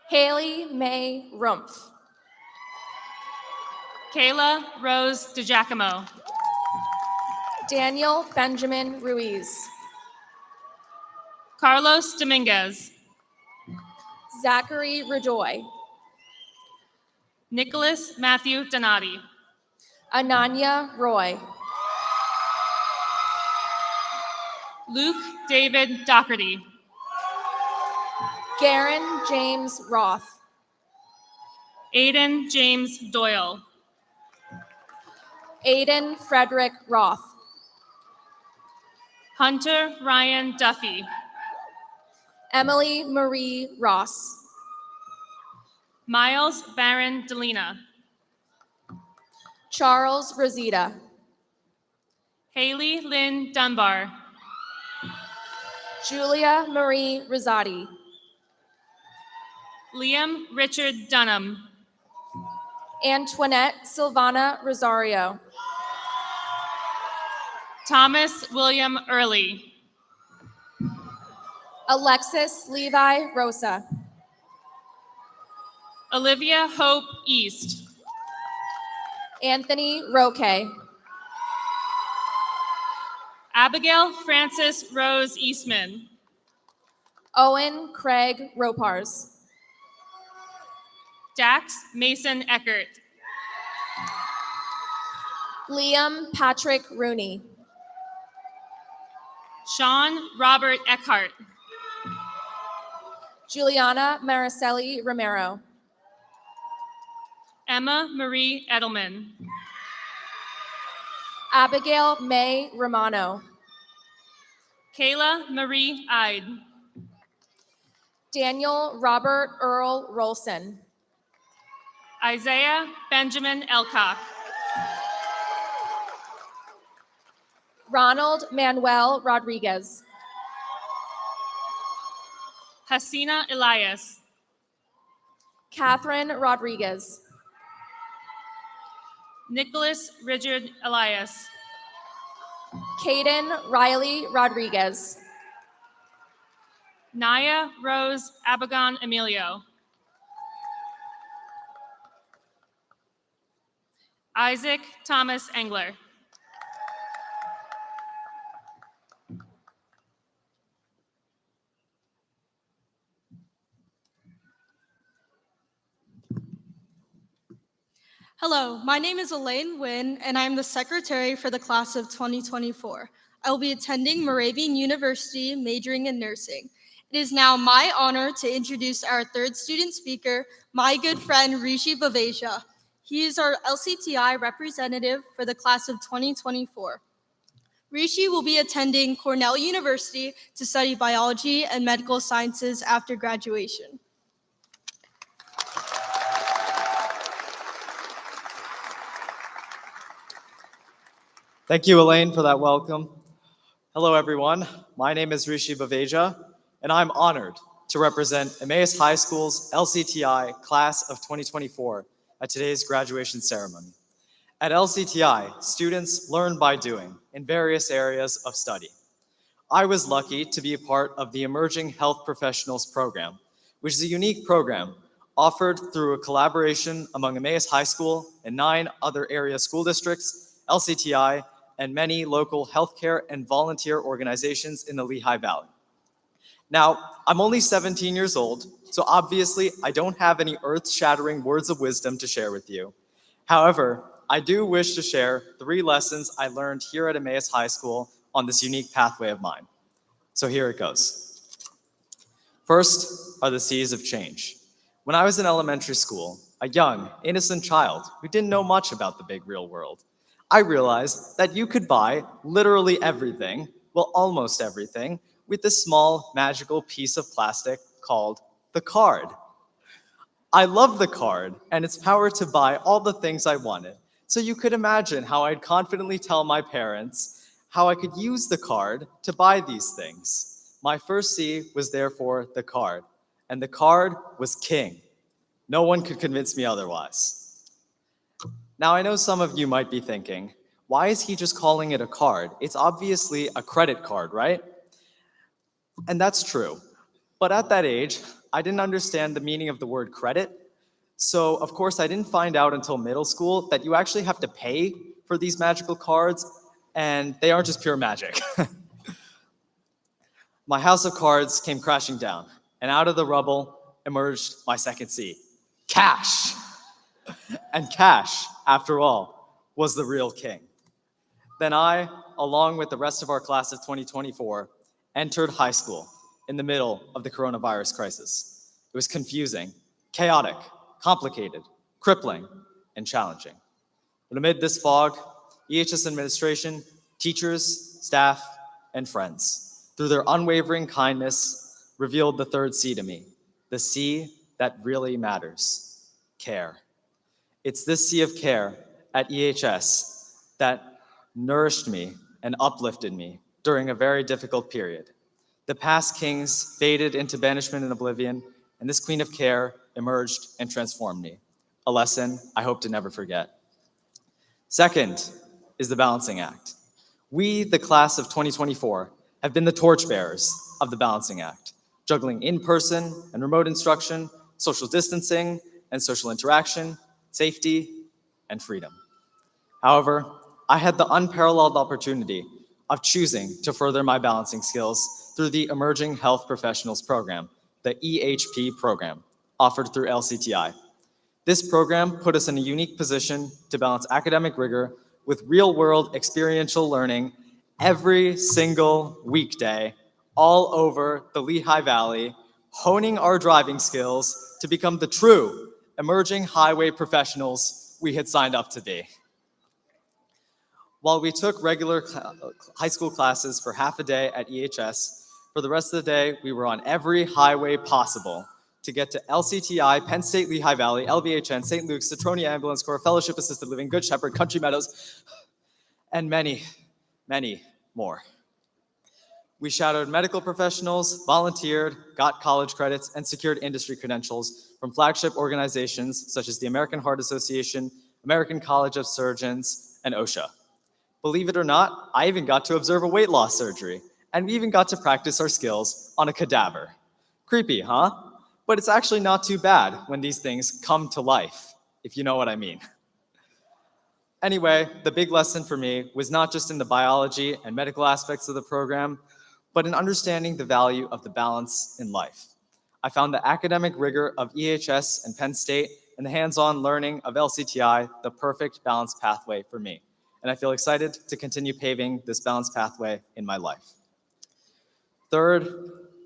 Haley May Rumpf. Kayla Rose DiGiacomo. Daniel Benjamin Ruiz. Carlos Dominguez. Zachary Rajoy. Nicholas Matthew Donati. Ananya Roy. Luke David Doherty. Garen James Roth. Aiden James Doyle. Aiden Frederick Roth. Hunter Ryan Duffy. Emily Marie Ross. Miles Barron Delina. Charles Rosita. Haley Lynn Dunbar. Julia Marie Rosati. Liam Richard Dunham. Antoinette Silvana Rosario. Thomas William Early. Alexis Levi Rosa. Olivia Hope East. Anthony Roque. Abigail Frances Rose Eastman. Owen Craig Ropars. Dax Mason Eckert. Liam Patrick Rooney. Sean Robert Eckhart. Juliana Maricelli Romero. Emma Marie Edelman. Abigail May Romano. Kayla Marie Ide. Daniel Robert Earl Rolson. Isaiah Benjamin Elcock. Ronald Manuel Rodriguez. Hasina Elias. Catherine Rodriguez. Nicholas Richard Elias. Caden Riley Rodriguez. Naya Rose Abagon Emilio. Isaac Thomas Engler. Hello, my name is Elaine Nguyen, and I'm the secretary for the class of 2024. I will be attending Moravian University, majoring in nursing. It is now my honor to introduce our third student speaker, my good friend Rishi Baveja. He is our LCTI representative for the class of 2024. Rishi will be attending Cornell University to study biology and medical sciences after graduation. Thank you, Elaine, for that welcome. Hello, everyone. My name is Rishi Baveja, and I'm honored to represent Emmaus High School's LCTI class of 2024 at today's graduation ceremony. At LCTI, students learn by doing in various areas of study. I was lucky to be a part of the Emerging Health Professionals program, which is a unique program offered through a collaboration among Emmaus High School and 9 other area school districts, LCTI, and many local healthcare and volunteer organizations in the Lehigh Valley. Now, I'm only 17 years old, so obviously I don't have any earth-shattering words of wisdom to share with you. However, I do wish to share 3 lessons I learned here at Emmaus High School on this unique pathway of mine. So here it goes. First are the C's of change. When I was in elementary school, a young, innocent child who didn't know much about the big real world, I realized that you could buy literally everything, well, almost everything, with this small magical piece of plastic called the card. I loved the card and its power to buy all the things I wanted. So you could imagine how I'd confidently tell my parents how I could use the card to buy these things. My first C was therefore the card, and the card was king. No one could convince me otherwise. Now, I know some of you might be thinking, why is he just calling it a card? It's obviously a credit card, right? And that's true. But at that age, I didn't understand the meaning of the word credit. So, of course, I didn't find out until middle school that you actually have to pay for these magical cards, and they aren't just pure magic. My house of cards came crashing down, and out of the rubble emerged my second C, cash. And cash, after all, was the real king. Then I, along with the rest of our class of 2024, entered high school in the middle of the coronavirus crisis. It was confusing, chaotic, complicated, crippling, and challenging. But amid this fog, EHS administration, teachers, staff, and friends, through their unwavering kindness, revealed the third C to me, the C that really matters, care. It's this sea of care at EHS that nourished me and uplifted me during a very difficult period. The past kings faded into banishment and oblivion, and this queen of care emerged and transformed me, a lesson I hope to never forget. Second is the balancing act. We, the class of 2024, have been the torchbearers of the balancing act, juggling in-person and remote instruction, social distancing and social interaction, safety, and freedom. However, I had the unparalleled opportunity of choosing to further my balancing skills through the Emerging Health Professionals program, the EHP program, offered through LCTI. This program put us in a unique position to balance academic rigor with real-world experiential learning every single weekday all over the Lehigh Valley, honing our driving skills to become the true emerging highway professionals we had signed up to be. While we took regular high school classes for half a day at EHS, for the rest of the day, we were on every highway possible to get to LCTI, Penn State Lehigh Valley, LVHN, St. Luke's, Citronia Ambulance Corps, Fellowship Assisted Living, Good Shepherd, Country Meadows, and many, many more. We shadowed medical professionals, volunteered, got college credits, and secured industry credentials from flagship organizations such as the American Heart Association, American College of Surgeons, and OSHA. Believe it or not, I even got to observe a weight loss surgery, and we even got to practice our skills on a cadaver. Creepy, huh? But it's actually not too bad when these things come to life, if you know what I mean. Anyway, the big lesson for me was not just in the biology and medical aspects of the program, but in understanding the value of the balance in life. I found the academic rigor of EHS and Penn State and the hands-on learning of LCTI the perfect balanced pathway for me. And I feel excited to continue paving this balanced pathway in my life. Third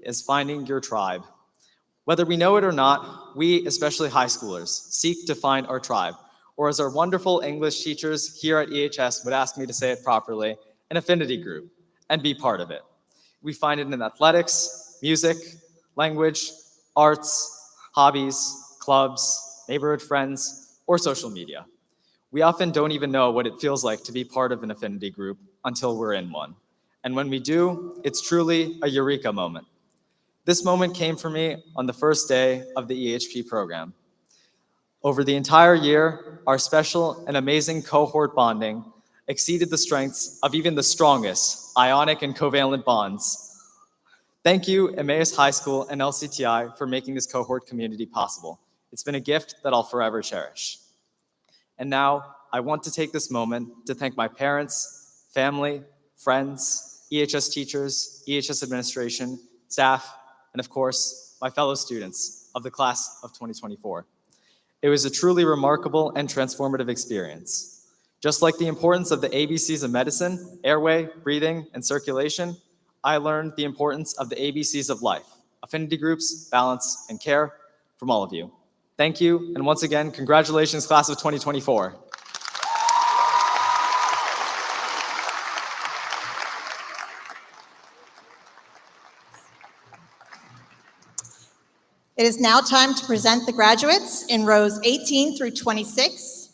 is finding your tribe. Whether we know it or not, we, especially high schoolers, seek to find our tribe, or as our wonderful English teachers here at EHS would ask me to say it properly, an affinity group, and be part of it. We find it in athletics, music, language, arts, hobbies, clubs, neighborhood friends, or social media. We often don't even know what it feels like to be part of an affinity group until we're in one. And when we do, it's truly a eureka moment. This moment came for me on the first day of the EHP program. Over the entire year, our special and amazing cohort bonding exceeded the strengths of even the strongest ionic and covalent bonds. Thank you, Emmaus High School and LCTI, for making this cohort community possible. It's been a gift that I'll forever cherish. And now, I want to take this moment to thank my parents, family, friends, EHS teachers, EHS administration, staff, and of course, my fellow students of the class of 2024. It was a truly remarkable and transformative experience. Just like the importance of the ABCs of medicine, airway, breathing, and circulation, I learned the importance of the ABCs of life, affinity groups, balance, and care from all of you. Thank you, and once again, congratulations, class of 2024. It is now time to present the graduates in rows 18 through 26.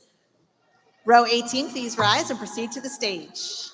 Row 18, please rise and proceed to the stage.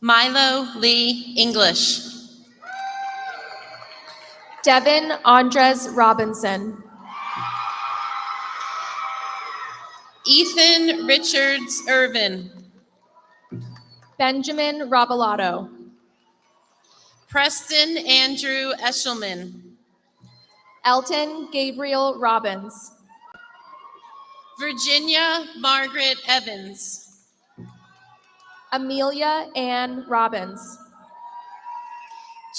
Milo Lee English. Devin Andres Robinson. Ethan Richards Irvin. Benjamin Robalato. Preston Andrew Eshelman. Elton Gabriel Robbins. Virginia Margaret Evans. Amelia Ann Robbins.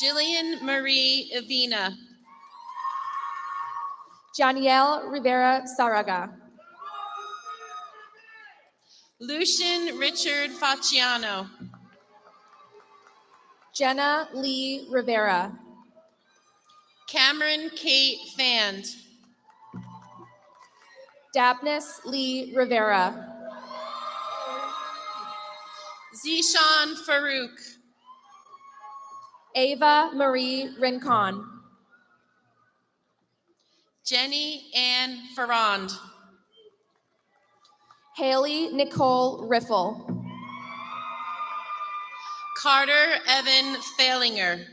Jillian Marie Evina. Janielle Rivera Saraga. Lucian Richard Facciano. Jenna Lee Rivera. Cameron Kate Fand. Dabness Lee Rivera. Zishan Farouk. Ava Marie Rincon. Jenny Ann Ferrand. Haley Nicole Riffle. Carter Evan Failinger.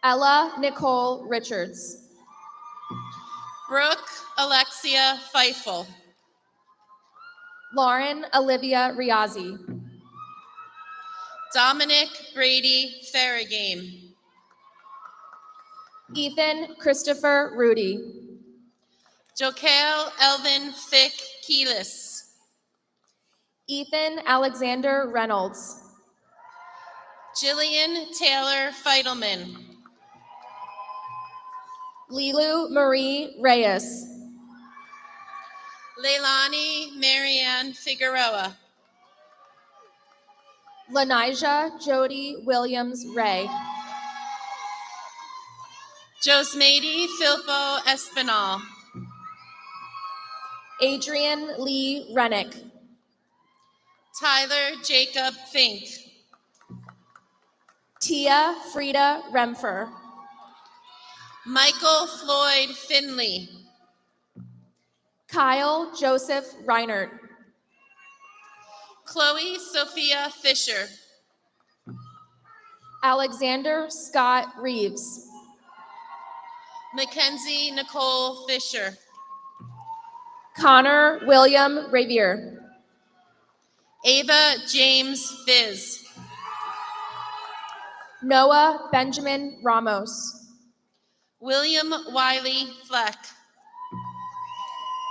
Ella Nicole Richards. Brooke Alexia Feifel. Lauren Olivia Riazzi. Dominic Brady Farragame. Ethan Christopher Rudy. Jokael Elvin Fick Keelis. Ethan Alexander Reynolds. Jillian Taylor Feidelman. Lilu Marie Reyes. Leilani Marianne Figueroa. Lanijah Jody Williams Ray. Josmady Filpo Espinal. Adrian Lee Rennick. Tyler Jacob Fink. Tia Frida Remfer. Michael Floyd Finley. Kyle Joseph Reinert. Chloe Sophia Fisher. Alexander Scott Reeves. Mackenzie Nicole Fisher. Connor William Ravier. Ava James Fizz. Noah Benjamin Ramos. William Wiley Fleck.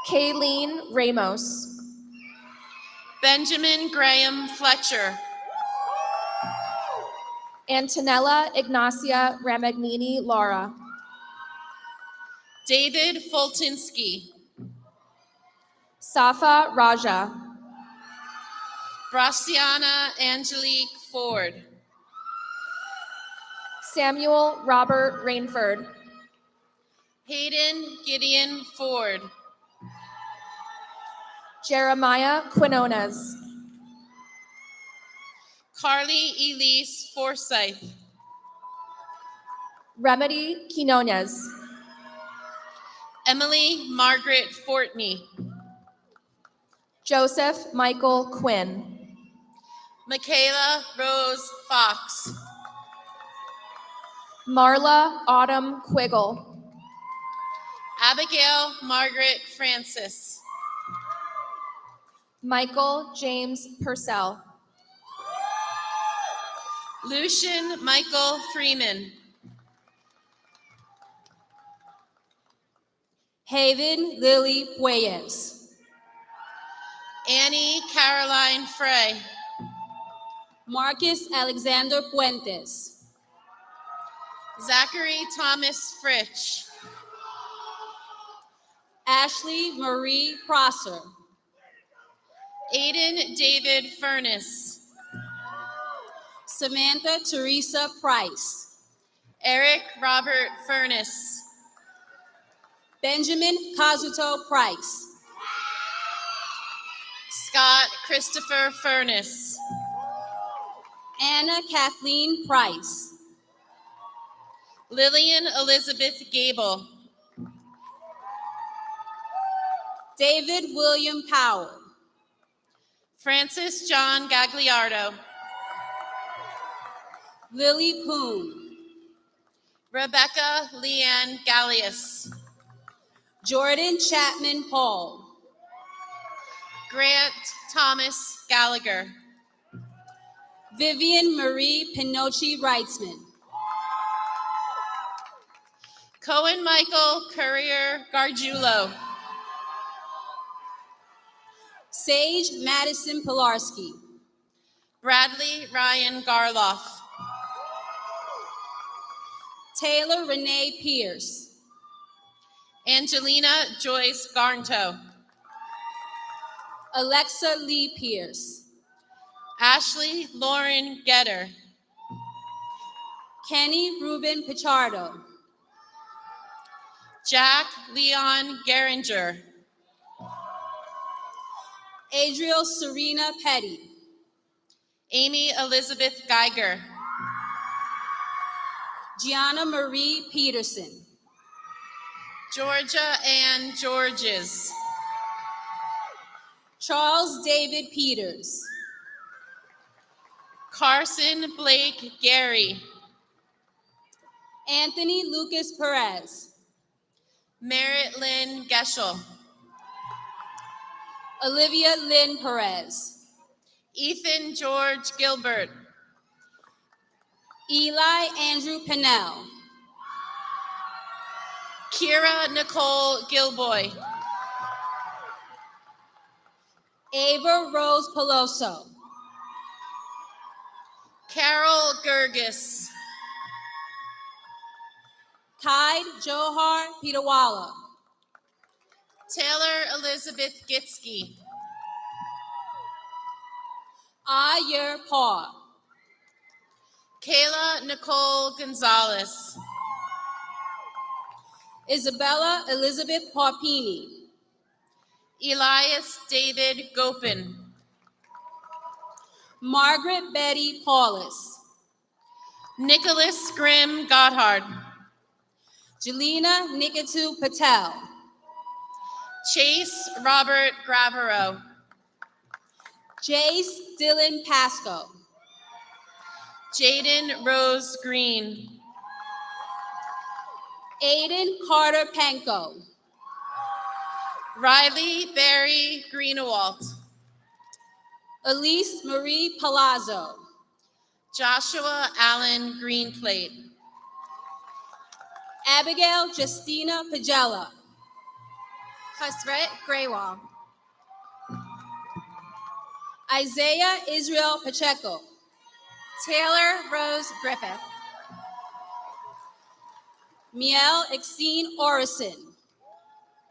Kayleen Ramos. Benjamin Graham Fletcher. Antonella Ignacia Ramagnini Laura. David Fultinsky. Safa Raja. Braciana Angelique Ford. Samuel Robert Rainford. Hayden Gideon Ford. Jeremiah Quinones. Carly Elise Forsyth. Remedy Quinones. Emily Margaret Fortney. Joseph Michael Quinn. Michaela Rose Fox. Marla Autumn Quiggle. Abigail Margaret Francis. Michael James Purcell. Lucian Michael Freeman. Haven Lily Pueyes. Annie Caroline Frey. Marcus Alexander Puentes. Zachary Thomas Fritch. Ashley Marie Prosser. Aiden David Furness. Samantha Teresa Price. Eric Robert Furness. Benjamin Kazuto Price. Scott Christopher Furness. Anna Kathleen Price. Lillian Elizabeth Gable. David William Powell. Francis John Gagliardo. Lily Poon. Rebecca Leanne Gallius. Jordan Chapman Paul. Grant Thomas Gallagher. Vivian Marie Pinocchi Reitzman. Cohen Michael Courier Gargiulo. Sage Madison Pilarski. Bradley Ryan Garloff. Taylor Renee Pierce. Angelina Joyce Garnto. Alexa Lee Pierce. Ashley Lauren Getter. Kenny Ruben Pichardo. Jack Leon Geringer. Adriel Serena Petty. Amy Elizabeth Geiger. Gianna Marie Peterson. Georgia Ann Georges. Charles David Peters. Carson Blake Gary. Anthony Lucas Perez. Merritt Lynn Geschel. Olivia Lynn Perez. Ethan George Gilbert. Eli Andrew Pennell. Kira Nicole Gilboy. Ava Rose Peloso. Carol Gergis. Tide Johar Pitawala. Taylor Elizabeth Gitsky. Ayer Paul. Kayla Nicole Gonzalez. Isabella Elizabeth Paupini. Elias David Gopin. Margaret Betty Paulus. Nicholas Grimm Gotthard. Jelena Nikatu Patel. Chase Robert Gravero. Jace Dylan Pasco. Jaden Rose Green. Aiden Carter Panko. Riley Barry Greenewalt. Elise Marie Palazzo. Joshua Allen Greenplate. Abigail Justina Pagella. Hasret Graywall. Isaiah Israel Pacheco. Taylor Rose Griffith. Miel Exene Orison.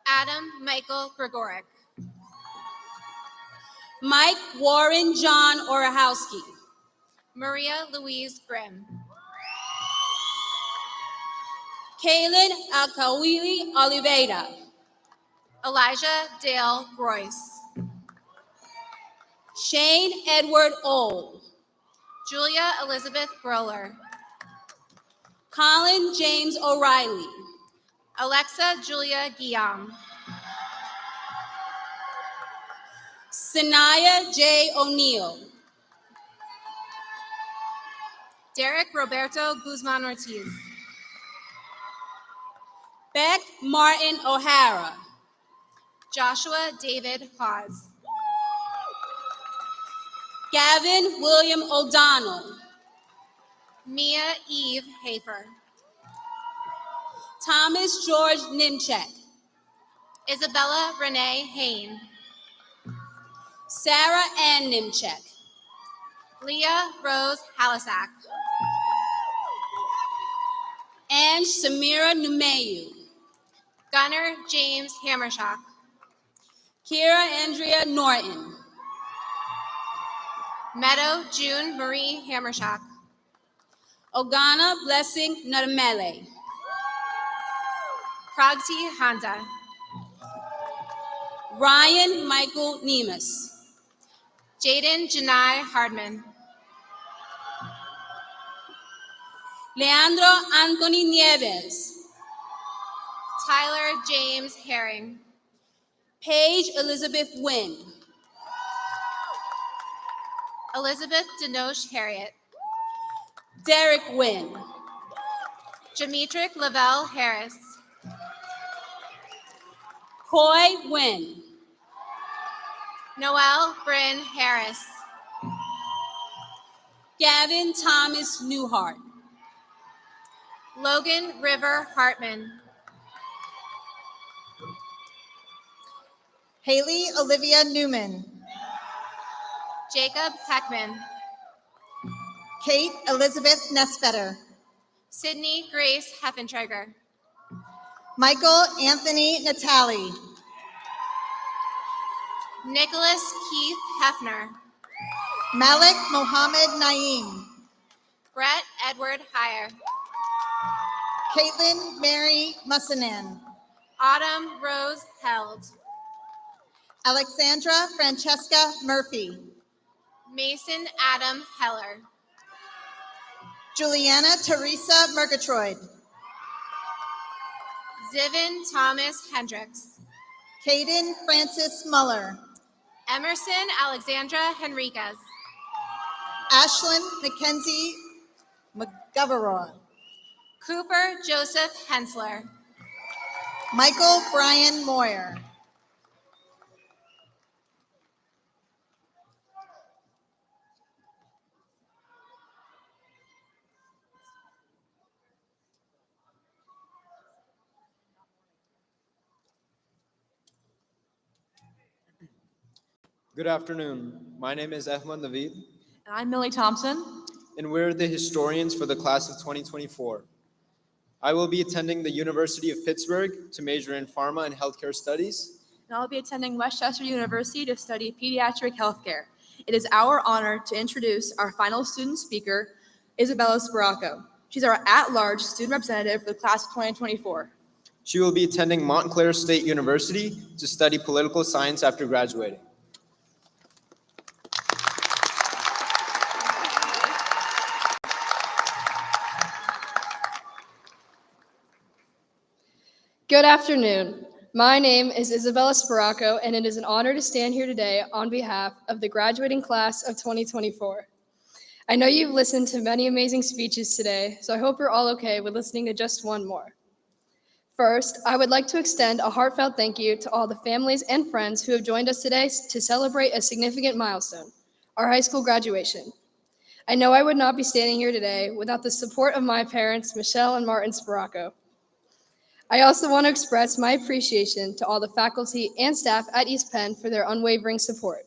Adam Michael Gregoric. Mike Warren John Orahowski. Maria Louise Grimm. Kaylin Alkawili Oliveira. Elijah Dale Royce. Shane Edward Old. Julia Elizabeth Groller. Colin James O'Reilly. Alexa Julia Guillaume. Sanaya J. O'Neill. Derek Roberto Guzman Ortiz. Beck Martin O'Hara. Joshua David Hawes. Gavin William O'Donnell. Mia Eve Hafer. Thomas George Nimchek. Isabella Renee Hain. Sarah Ann Nimchek. Leah Rose Halisak. Ange Samira Numeyu. Gunnar James Hammershock. Kira Andrea Norton. Meadow June Marie Hammershock. Ogana Blessing Nadamele. Pragti Honda. Ryan Michael Nemus. Jaden Janai Hardman. Leandro Anthony Nieves. Tyler James Herring. Paige Elizabeth Wynn. Elizabeth Denoche Harriet. Derek Wynn. Jametric Lavelle Harris. Coy Wynn. Noelle Bryn Harris. Gavin Thomas Newhart. Logan River Hartman. Haley Olivia Newman. Jacob Heckman. Kate Elizabeth Nesfetter. Sydney Grace Heffentrager. Michael Anthony Natali. Nicholas Keith Hefner. Malik Mohammed Naeem. Brett Edward Heyer. Caitlin Mary Mussanen. Autumn Rose Held. Alexandra Francesca Murphy. Mason Adam Heller. Juliana Teresa Murgatroyd. Zivin Thomas Hendricks. Caden Francis Muller. Emerson Alexandra Henriquez. Ashlyn Mackenzie McGovern. Cooper Joseph Hensler. Michael Brian Moyer. Good afternoon. My name is Ahmed Naveed, And I'm Millie Thompson. and we're the historians for the class of 2024. I will be attending the University of Pittsburgh to major in pharma and healthcare studies. And I'll be attending Westchester University to study pediatric healthcare. It is our honor to introduce our final student speaker, Isabella Sparaco. She's our at-large student representative for the class of 2024. She will be attending Montclair State University to study political science after graduating. Good afternoon. My name is Isabella Sparaco, and it is an honor to stand here today on behalf of the graduating class of 2024. I know you've listened to many amazing speeches today, so I hope you're all okay with listening to just one more. First, I would like to extend a heartfelt thank you to all the families and friends who have joined us today to celebrate a significant milestone, our high school graduation. I know I would not be standing here today without the support of my parents, Michelle and Martin Sparaco. I also want to express my appreciation to all the faculty and staff at East Penn for their unwavering support.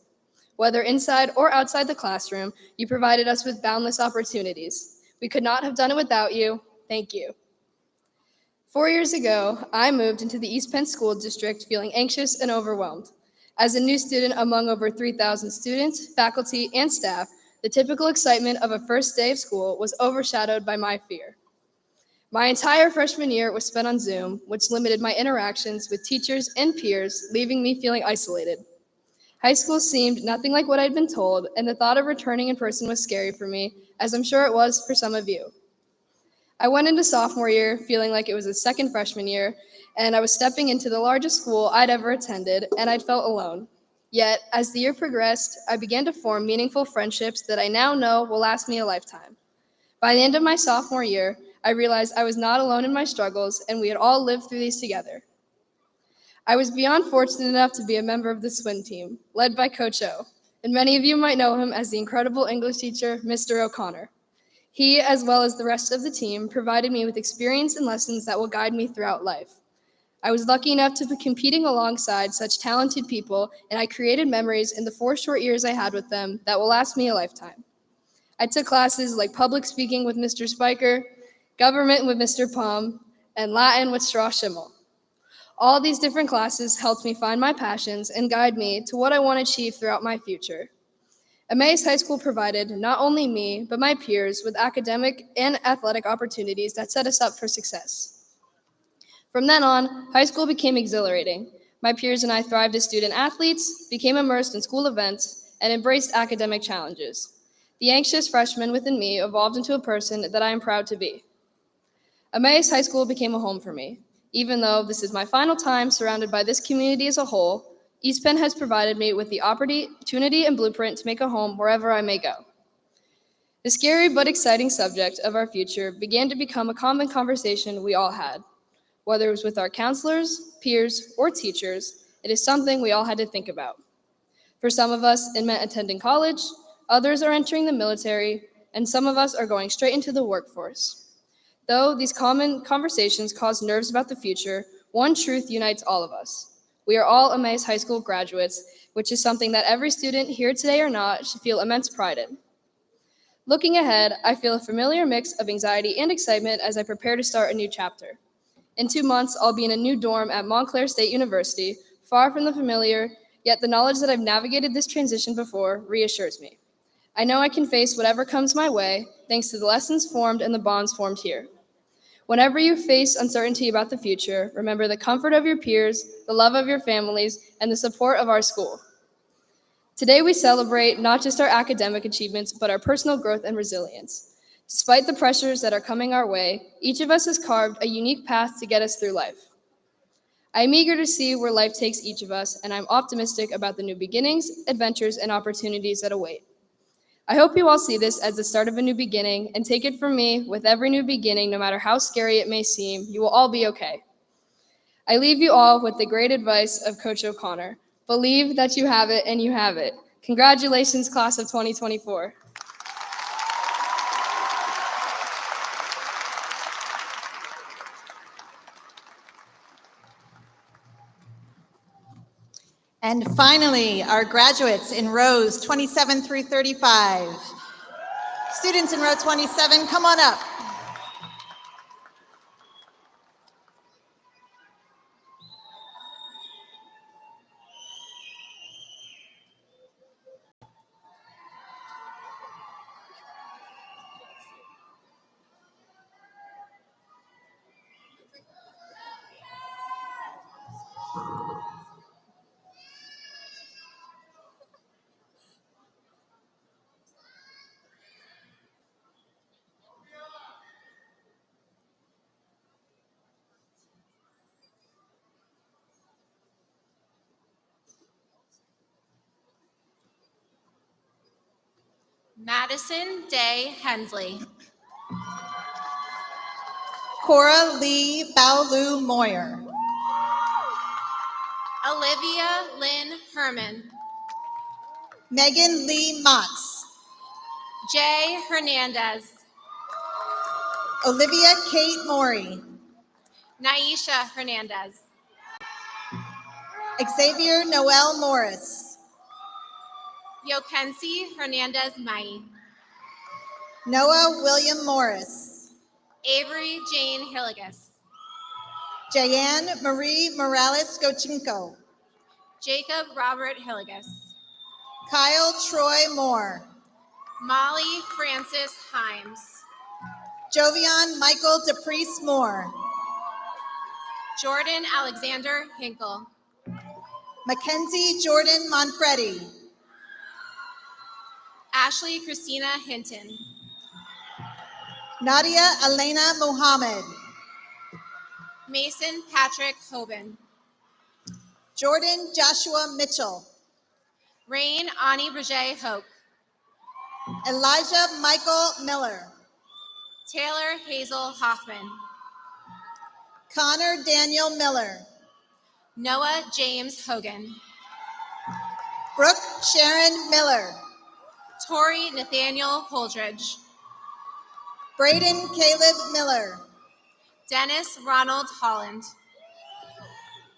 Whether inside or outside the classroom, you provided us with boundless opportunities. We could not have done it without you. Thank you. 4 years ago, I moved into the East Penn School District feeling anxious and overwhelmed. As a new student among over 3,000 students, faculty, and staff, the typical excitement of a first day of school was overshadowed by my fear. My entire freshman year was spent on Zoom, which limited my interactions with teachers and peers, leaving me feeling isolated. High school seemed nothing like what I'd been told, and the thought of returning in person was scary for me, as I'm sure it was for some of you. I went into sophomore year feeling like it was a second freshman year, and I was stepping into the largest school I'd ever attended, and I'd felt alone. Yet, as the year progressed, I began to form meaningful friendships that I now know will last me a lifetime. By the end of my sophomore year, I realized I was not alone in my struggles, and we had all lived through these together. I was beyond fortunate enough to be a member of the swim team, led by Coach O, and many of you might know him as the incredible English teacher, Mr. O'Connor. He, as well as the rest of the team, provided me with experience and lessons that will guide me throughout life. I was lucky enough to be competing alongside such talented people, and I created memories in the 4 short years I had with them that will last me a lifetime. I took classes like public speaking with Mr. Spiker, government with Mr. Palm, and Latin with Strauss Schimmel. All these different classes helped me find my passions and guide me to what I want to achieve throughout my future. Emmaus High School provided not only me, but my peers with academic and athletic opportunities that set us up for success. From then on, high school became exhilarating. My peers and I thrived as student athletes, became immersed in school events, and embraced academic challenges. The anxious freshman within me evolved into a person that I am proud to be. Emmaus High School became a home for me. Even though this is my final time surrounded by this community as a whole, East Penn has provided me with the opportunity and blueprint to make a home wherever I may go. The scary but exciting subject of our future began to become a common conversation we all had. Whether it was with our counselors, peers, or teachers, it is something we all had to think about. For some of us, it meant attending college, others are entering the military, and some of us are going straight into the workforce. Though these common conversations cause nerves about the future, one truth unites all of us. We are all Emmaus High School graduates, which is something that every student, here today or not, should feel immense pride in. Looking ahead, I feel a familiar mix of anxiety and excitement as I prepare to start a new chapter. In 2 months, I'll be in a new dorm at Montclair State University, far from the familiar, yet the knowledge that I've navigated this transition before reassures me. I know I can face whatever comes my way, thanks to the lessons formed and the bonds formed here. Whenever you face uncertainty about the future, remember the comfort of your peers, the love of your families, and the support of our school. Today we celebrate not just our academic achievements, but our personal growth and resilience. Despite the pressures that are coming our way, each of us has carved a unique path to get us through life. I am eager to see where life takes each of us, and I'm optimistic about the new beginnings, adventures, and opportunities that await. I hope you all see this as the start of a new beginning, and take it from me, with every new beginning, no matter how scary it may seem, you will all be okay. I leave you all with the great advice of Coach O'Connor. Believe that you have it, and you have it. Congratulations, class of 2024. And finally, our graduates in rows 27 through 35. Students in row 27, come on up. Madison Day Hensley. Cora Lee Baolu Moyer. Olivia Lynn Herman. Megan Lee Motz. Jay Hernandez. Olivia Kate Maury. Naisha Hernandez. Xavier Noel Morris. Yokensi Hernandez Mai. Noah William Morris. Avery Jane Hilligus. Jayanne Marie Morales Gochinko. Jacob Robert Hilligus. Kyle Troy Moore. Molly Francis Himes. Jovian Michael DePriest Moore. Jordan Alexander Hinkle. Mackenzie Jordan Monfredi. Ashley Christina Hinton. Nadia Elena Muhammad. Mason Patrick Hoban. Jordan Joshua Mitchell. Rain Ani Brege Hoke. Elijah Michael Miller. Taylor Hazel Hoffman. Connor Daniel Miller. Noah James Hogan. Brooke Sharon Miller. Tori Nathaniel Holdridge. Braden Caleb Miller. Dennis Ronald Holland.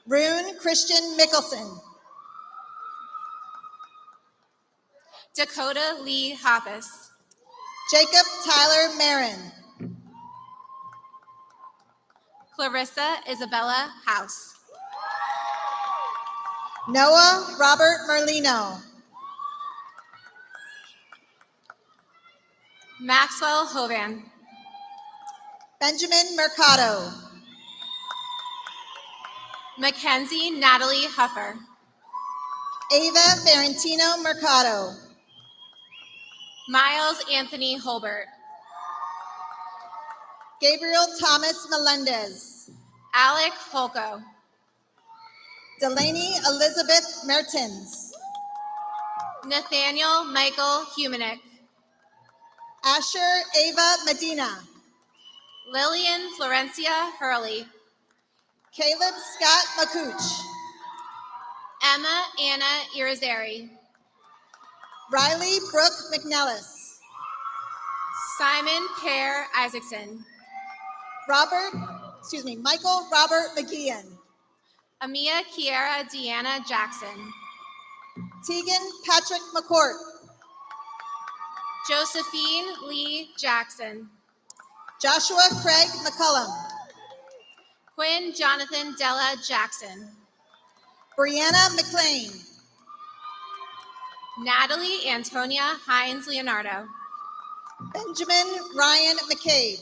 Rune Christian Mickelson. Dakota Lee Hoppus. Jacob Tyler Marin. Clarissa Isabella House. Noah Robert Merlino. Maxwell Hovan. Benjamin Mercado. Mackenzie Natalie Huffer. Ava Ferentino Mercado. Miles Anthony Holbert. Gabriel Thomas Melendez. Alec Holko. Delaney Elizabeth Mertens. Nathaniel Michael Humanick. Asher Ava Medina. Lillian Florencia Hurley. Caleb Scott McCooch. Emma Anna Irizarry. Riley Brooke McNellis. Simon Pear Isaacson. Michael Robert McGeehan. Amia Kiera Deanna Jackson. Tegan Patrick McCourt. Josephine Lee Jackson. Joshua Craig McCullum. Quinn Jonathan Della Jackson. Brianna McLean. Natalie Antonia Hines Leonardo. Benjamin Ryan McCabe.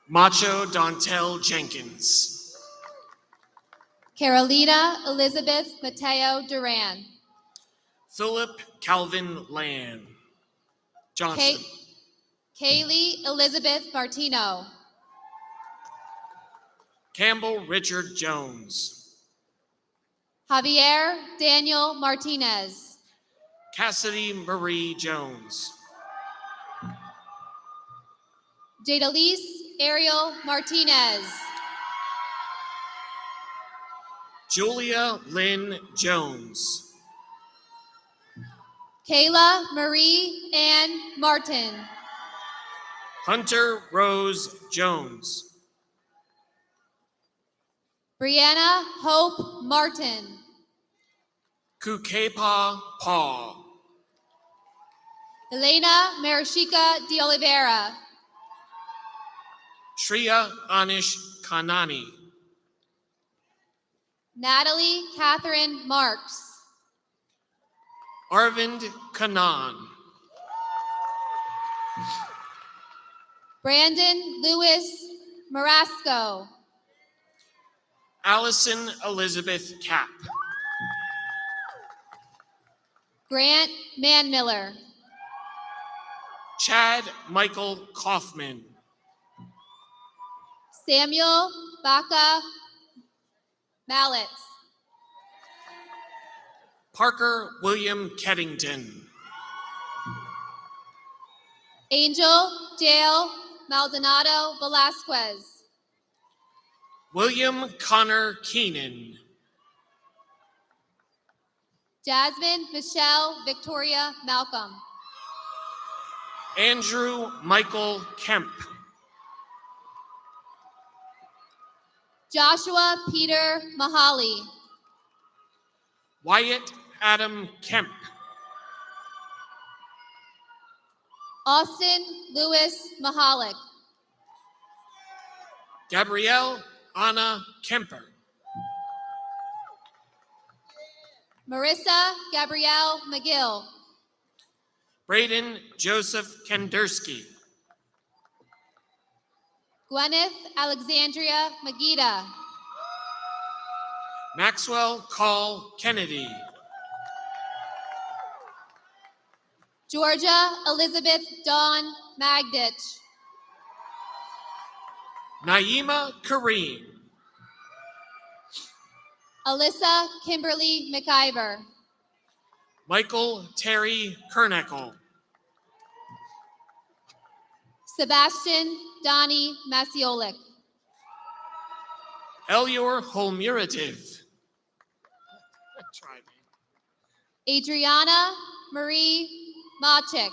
Macho Dontel Jenkins. Carolina Elizabeth Mateo Duran. Philip Calvin Land. Johnson. Kaylee Elizabeth Martino. Campbell Richard Jones. Javier Daniel Martinez. Cassidy Marie Jones. Jadalise Ariel Martinez. Julia Lynn Jones. Kayla Marie Ann Martin. Hunter Rose Jones. Brianna Hope Martin. Kukepa Paul. Elena Marishika de Oliveira. Shreya Anish Kanani. Natalie Catherine Marks. Arvind Kanan. Brandon Lewis Marasco. Allison Elizabeth Kapp. Grant Manmiller. Chad Michael Kaufman. Samuel Baca Mallett. Parker William Keddington. Angel Dale Maldonado Velasquez. William Connor Keenan. Jasmine Michelle Victoria Malcolm. Andrew Michael Kemp. Joshua Peter Mahali. Wyatt Adam Kemp. Austin Lewis Mahalik. Gabrielle Anna Kemper. Marissa Gabrielle McGill. Braden Joseph Kendersky. Gwyneth Alexandria Magida. Maxwell Call Kennedy. Georgia Elizabeth Dawn Magditch. Naima Kareem. Alyssa Kimberly McIver. Michael Terry Kerneckle. Sebastian Donnie Maciolik. Elior Holmurative. Adriana Marie Machik.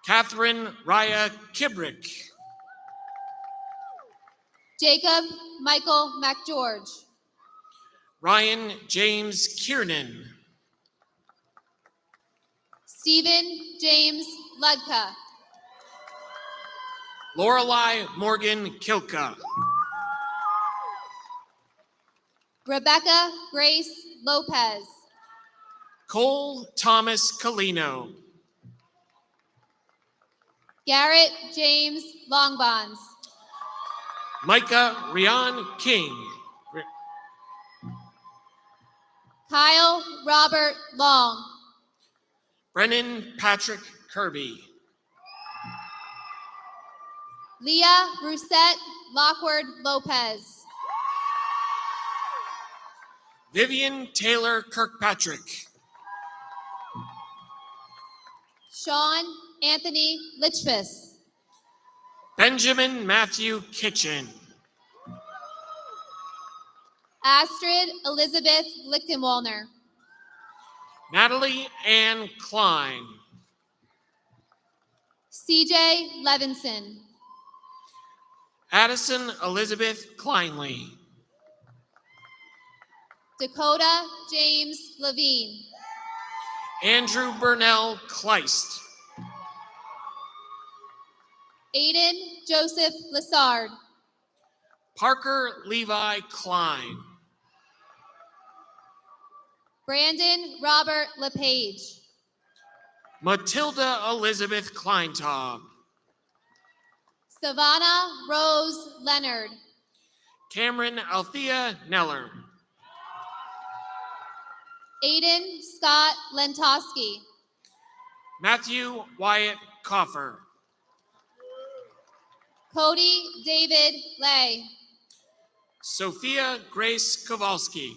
Catherine Raya Kibrick. Jacob Michael McGeorge. Ryan James Kiernan. Stephen James Ludka. Lorelei Morgan Kilka. Rebecca Grace Lopez. Cole Thomas Colino. Garrett James Longbonds. Micah Rian King. Kyle Robert Long. Brennan Patrick Kirby. Leah Brusette Lockwood Lopez. Vivian Taylor Kirkpatrick. Sean Anthony Litchfiss. Benjamin Matthew Kitchen. Astrid Elizabeth Lichtenwalner. Natalie Ann Klein. CJ Levinson. Addison Elizabeth Kleinley. Dakota James Levine. Andrew Burnell Kleist. Aiden Joseph Lassard. Parker Levi Klein. Brandon Robert LePage. Matilda Elizabeth Kleintaub. Savannah Rose Leonard. Cameron Althea Neller. Aiden Scott Lentoski. Matthew Wyatt Coffer. Cody David Lay. Sophia Grace Kowalski.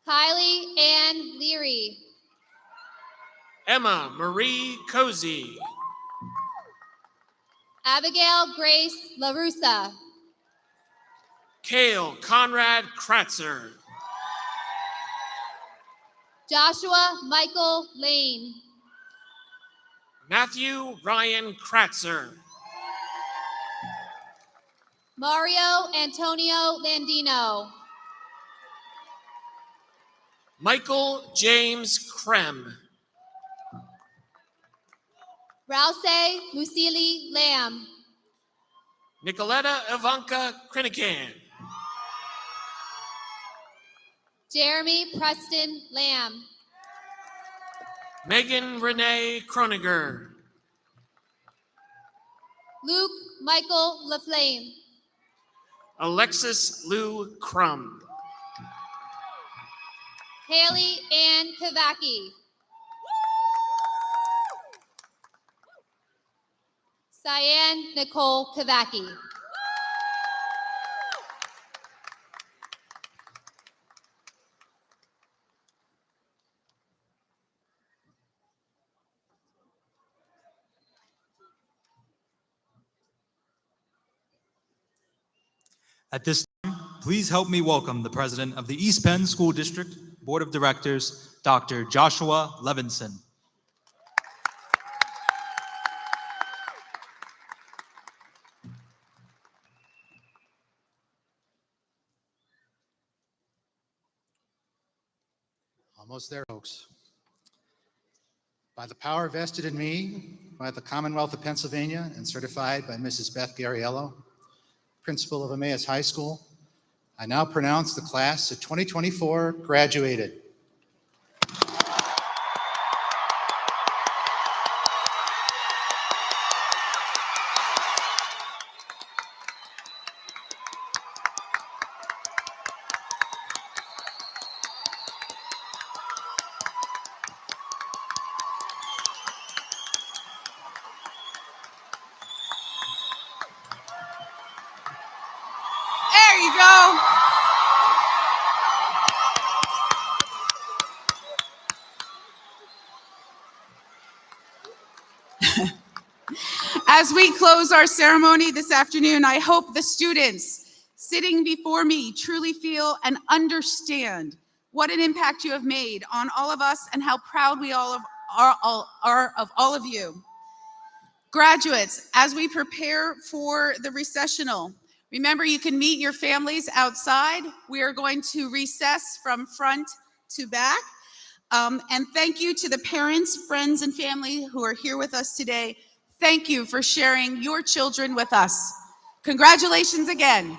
Kylie Ann Leary. Emma Marie Cozy. Abigail Grace LaRussa. Kale Conrad Kratzer. Joshua Michael Lane. Matthew Ryan Kratzer. Mario Antonio Landino. Michael James Krem. Rouse Musili Lamb. Nicoletta Ivanka Krinikan. Jeremy Preston Lamb. Megan Renee Kroniger. Luke Michael LaFlame. Alexis Lou Crum. Haley Ann Kavaki. Cyan Nicole Kavaki. At this time, please help me welcome the president of the East Penn School District Board of Directors, Dr. Joshua Levinson. Almost there, folks. By the power vested in me by the Commonwealth of Pennsylvania and certified by Mrs. Beth Gariello, principal of Emmaus High School, I now pronounce the class of 2024 graduated. There you go. As we close our ceremony this afternoon, I hope the students sitting before me truly feel and understand what an impact you have made on all of us and how proud we all are of all of you. Graduates, as we prepare for the recessional, remember you can meet your families outside. We are going to recess from front to back. And thank you to the parents, friends, and family who are here with us today. Thank you for sharing your children with us. Congratulations again.